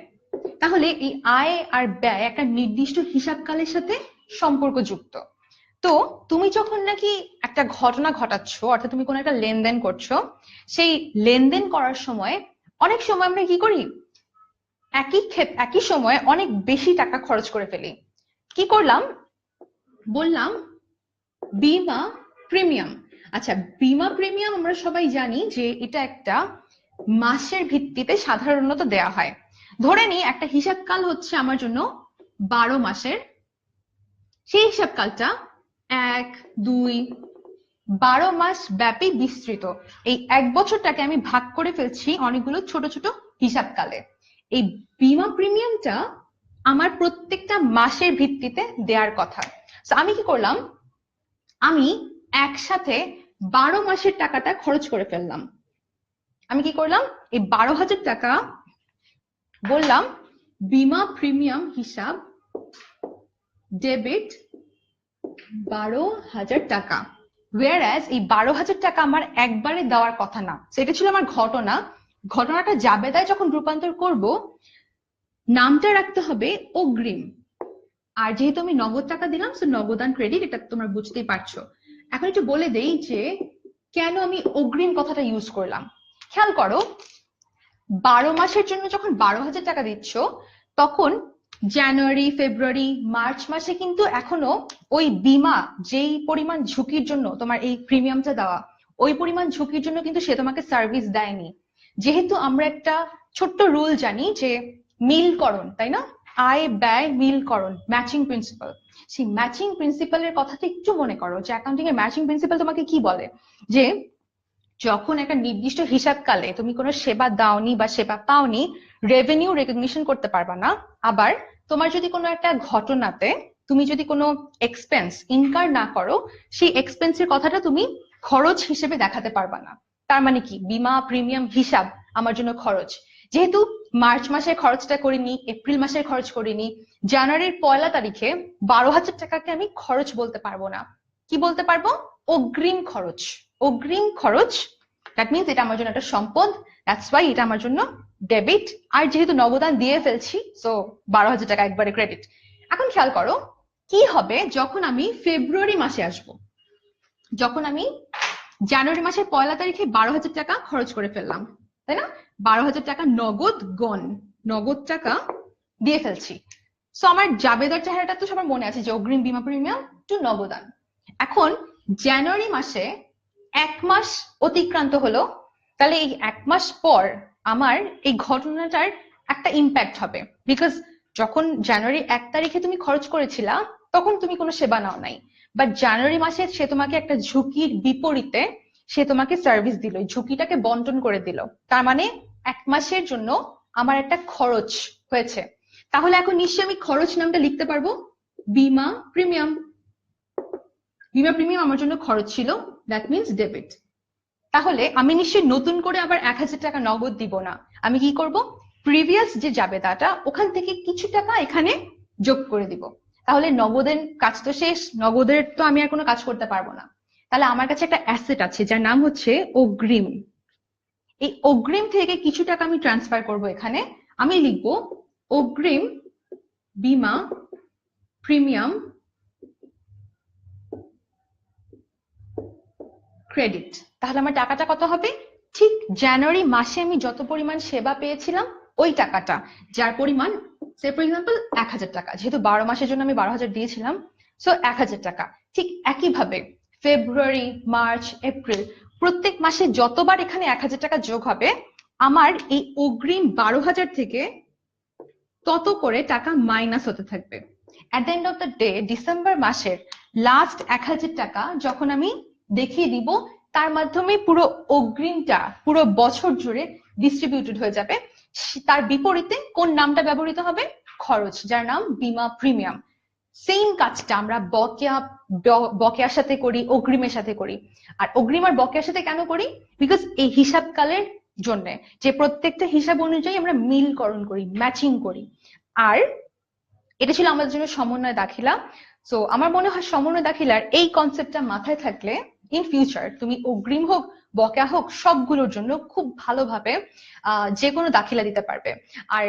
তাহলে এই আয় আর ব্যয় একটা নির্দিষ্ট হিসাবকালের সাথে সম্পর্কযুক্ত। তো তুমি যখন নাকি একটা ঘটনা ঘটাচ্ছ, অর্থাৎ তুমি কোনো একটা লেনদেন করছো, সেই লেনদেন করার সময় অনেক সময় আমরা কি করি, একই সময়ে অনেক বেশি টাকা খরচ করে ফেলি। কি করলাম? বললাম বীমা প্রিমিয়াম। আচ্ছা, বীমা প্রিমিয়াম আমরা সবাই জানি যে এটা একটা মাসের ভিত্তিতে সাধারণত দেয়া হয়। ধরে নিই একটা হিসাবকাল হচ্ছে আমার জন্য 12 মাসের। সেই হিসাবকালটা 1, 2, 12 মাস ব্যাপী বিস্তৃত। এই 1 বছরটাকে আমি ভাগ করে ফেলছি অনেকগুলো ছোট ছোট হিসাবকালে। এই বীমা প্রিমিয়ামটা আমার প্রত্যেকটা মাসের ভিত্তিতে দেওয়ার কথা। তো আমি কি করলাম, আমি একসাথে 12 মাসের টাকাটা খরচ করে ফেললাম। আমি কি করলাম, এই 12,000 টাকা বললাম বীমা প্রিমিয়াম হিসাব, ডেবিট 12,000 টাকা। whereas এই 12,000 টাকা আমার একবারে দেওয়ার কথা না। সেটা ছিল আমার ঘটনা। ঘটনাটা জাবেদায় যখন রূপান্তর করব, নামটা রাখতে হবে অগ্রিম। আর যেহেতু আমি নগদ টাকা দিলাম, সো নগদান ক্রেডিট, এটা তোমরা বুঝতেই পারছো। এখন একটু বলে দেই যে কেন আমি অগ্রিম কথাটা ইউজ করলাম। খেয়াল করো, 12 মাসের জন্য যখন 12,000 টাকা দিচ্ছ, তখন জানুয়ারি, ফেব্রুয়ারি, মার্চ মাসে কিন্তু এখনো ওই বীমা, যেই পরিমাণ ঝুঁকির জন্য তোমার এই প্রিমিয়ামটা দেওয়া, ওই পরিমাণ ঝুঁকির জন্য কিন্তু সে তোমাকে সার্ভিস দেয়নি। যেহেতু আমরা একটা ছোট্ট রুল জানি যে মিলকরণ, তাই না? আয় ব্যয় মিলকরণ, ম্যাচিং প্রিন্সিপাল। সেই ম্যাচিং প্রিন্সিপালের কথাটা একটু মনে করো, যে অ্যাকাউন্টিং এর ম্যাচিং প্রিন্সিপাল তোমাকে কি বলে, যে যখন একটা নির্দিষ্ট হিসাবকালে তুমি কোনো সেবা দাওনি বা সেবা পাওনি, রেভিনিউ রেকগনিশন করতে পারবা না। আবার তোমার যদি কোনো একটা ঘটনাতে তুমি যদি কোনো এক্সপেন্স ইনকার না করো, সেই এক্সপেন্সের কথাটা তুমি খরচ হিসেবে দেখাতে পারবা না। তার মানে কি, বীমা প্রিমিয়াম হিসাব আমার জন্য খরচ। যেহেতু মার্চ মাসের খরচটা করিনি, এপ্রিল মাসের খরচ করিনি, জানুয়ারির 1 তারিখে 12,000 টাকাকে আমি খরচ বলতে পারবো না। কি বলতে পারবো? অগ্রিম খরচ। অগ্রিম খরচ, দ্যাট মিনস এটা আমার জন্য একটা সম্পদ, দ্যাটস ওয়াই এটা আমার জন্য ডেবিট। আর যেহেতু নগদান দিয়ে ফেলছি, সো 12,000 টাকা একবারে ক্রেডিট। এখন খেয়াল করো কি হবে যখন আমি ফেব্রুয়ারি মাসে আসব। যখন আমি জানুয়ারি মাসের 1 তারিখে 12,000 টাকা খরচ করে ফেললাম, তাই না? 12,000 টাকা নগদ গণ, নগদ টাকা দিয়ে ফেলছি। সো আমার জাবেদার চেহারাটা তো সবার মনে আছে, যে অগ্রিম, বীমা প্রিমিয়াম টু নগদান। এখন জানুয়ারি মাসে 1 মাস অতিক্রান্ত হলো, তাহলে এই 1 মাস পর আমার এই ঘটনাটার একটা ইম্প্যাক্ট হবে। বিকজ যখন জানুয়ারি 1 তারিখে তুমি খরচ করেছিলা, তখন তুমি কোনো সেবা নাও নাই, বাট জানুয়ারি মাসে সে তোমাকে একটা ঝুঁকির বিপরীতে সে তোমাকে সার্ভিস দিল, ঝুঁকিটাকে বন্টন করে দিল। তার মানে 1 মাসের জন্য আমার একটা খরচ হয়েছে। তাহলে এখন নিশ্চয়ই আমি খরচ নামটা লিখতে পারবো বীমা প্রিমিয়াম। বীমা প্রিমিয়াম আমার জন্য খরচ ছিল, দ্যাট মিনস ডেবিট। তাহলে আমি নিশ্চয়ই নতুন করে আবার 1,000 টাকা নগদ দিব না। আমি কি করব, প্রিভিয়াস যে জাবেদাটা ওখান থেকে কিছু টাকা এখানে যোগ করে দিব। তাহলে নগদের কাজ তো শেষ, নগদের তো আমি আর কোনো কাজ করতে পারবো না। তাহলে আমার কাছে একটা অ্যাসেট আছে যার নাম হচ্ছে অগ্রিম। এই অগ্রিম থেকে কিছু টাকা আমি ট্রান্সফার করব এখানে। আমি লিখব অগ্রিম বীমা প্রিমিয়াম ক্রেডিট। তাহলে আমার টাকাটা কত হবে? ঠিক জানুয়ারি মাসে আমি যত পরিমাণ সেবা পেয়েছিলাম ওই টাকাটা, যার পরিমাণ সে ফর এক্সাম্পল 1,000 টাকা, যেহেতু 12 মাসের জন্য আমি 12,000 দিয়েছিলাম, সো 1,000 টাকা। ঠিক একইভাবে ফেব্রুয়ারি, মার্চ, এপ্রিল প্রত্যেক মাসে যতবার এখানে 1,000 টাকা যোগ হবে, আমার এই অগ্রিম 12,000 থেকে তত করে টাকা মাইনাস হতে থাকবে। At the end of the day December মাসের লাস্ট 1,000 টাকা যখন আমি দেখিয়ে দিব, তার মাধ্যমে পুরো অগ্রিমটা পুরো বছর জুড়ে ডিস্ট্রিবিউটেড হয়ে যাবে। তার বিপরীতে কোন নামটা ব্যবহৃত হবে? খরচ, যার নাম বীমা প্রিমিয়াম। সেম কাজটা আমরা বকেয়ার সাথে করি, অগ্রিমের সাথে করি। আর অগ্রিম আর বকেয়ার সাথে কেন করি? বিকজ এই হিসাবকালের জন্য, যে প্রত্যেকটা হিসাব অনুযায়ী আমরা মিলকরণ করি, ম্যাচিং করি। আর এটা ছিল আমাদের জন্য সমন্বয় দাখিলা। সো আমার মনে হয় সমন্বয় দাখিলার এই কনসেপ্টটা মাথায় থাকলে ইন ফিউচার তুমি অগ্রিম হোক, বকেয়া হোক, সবগুলোর জন্য খুব ভালোভাবে যে কোনো দাখিলা দিতে পারবে। আর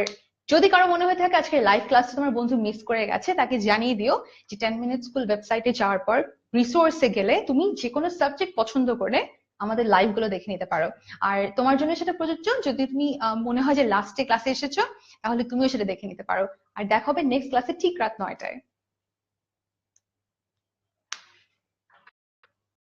যদি কারো মনে হয়ে থাকে আজকে লাইভ ক্লাস তোমার বন্ধু মিস করে গেছে, তাকে জানিয়ে দিও যে 10 মিনিট স্কুল ওয়েবসাইটে যাওয়ার পর রিসোর্সে গেলে তুমি যে কোনো সাবজেক্ট পছন্দ করে আমাদের লাইভ গুলো দেখে নিতে পারো। আর তোমার জন্য সেটা প্রযোজ্য, যদি তুমি মনে হয় যে লাস্টে ক্লাসে এসেছো, তাহলে তুমিও সেটা দেখে নিতে পারো। আর দেখা হবে নেক্সট ক্লাসে ঠিক রাত 9টায়।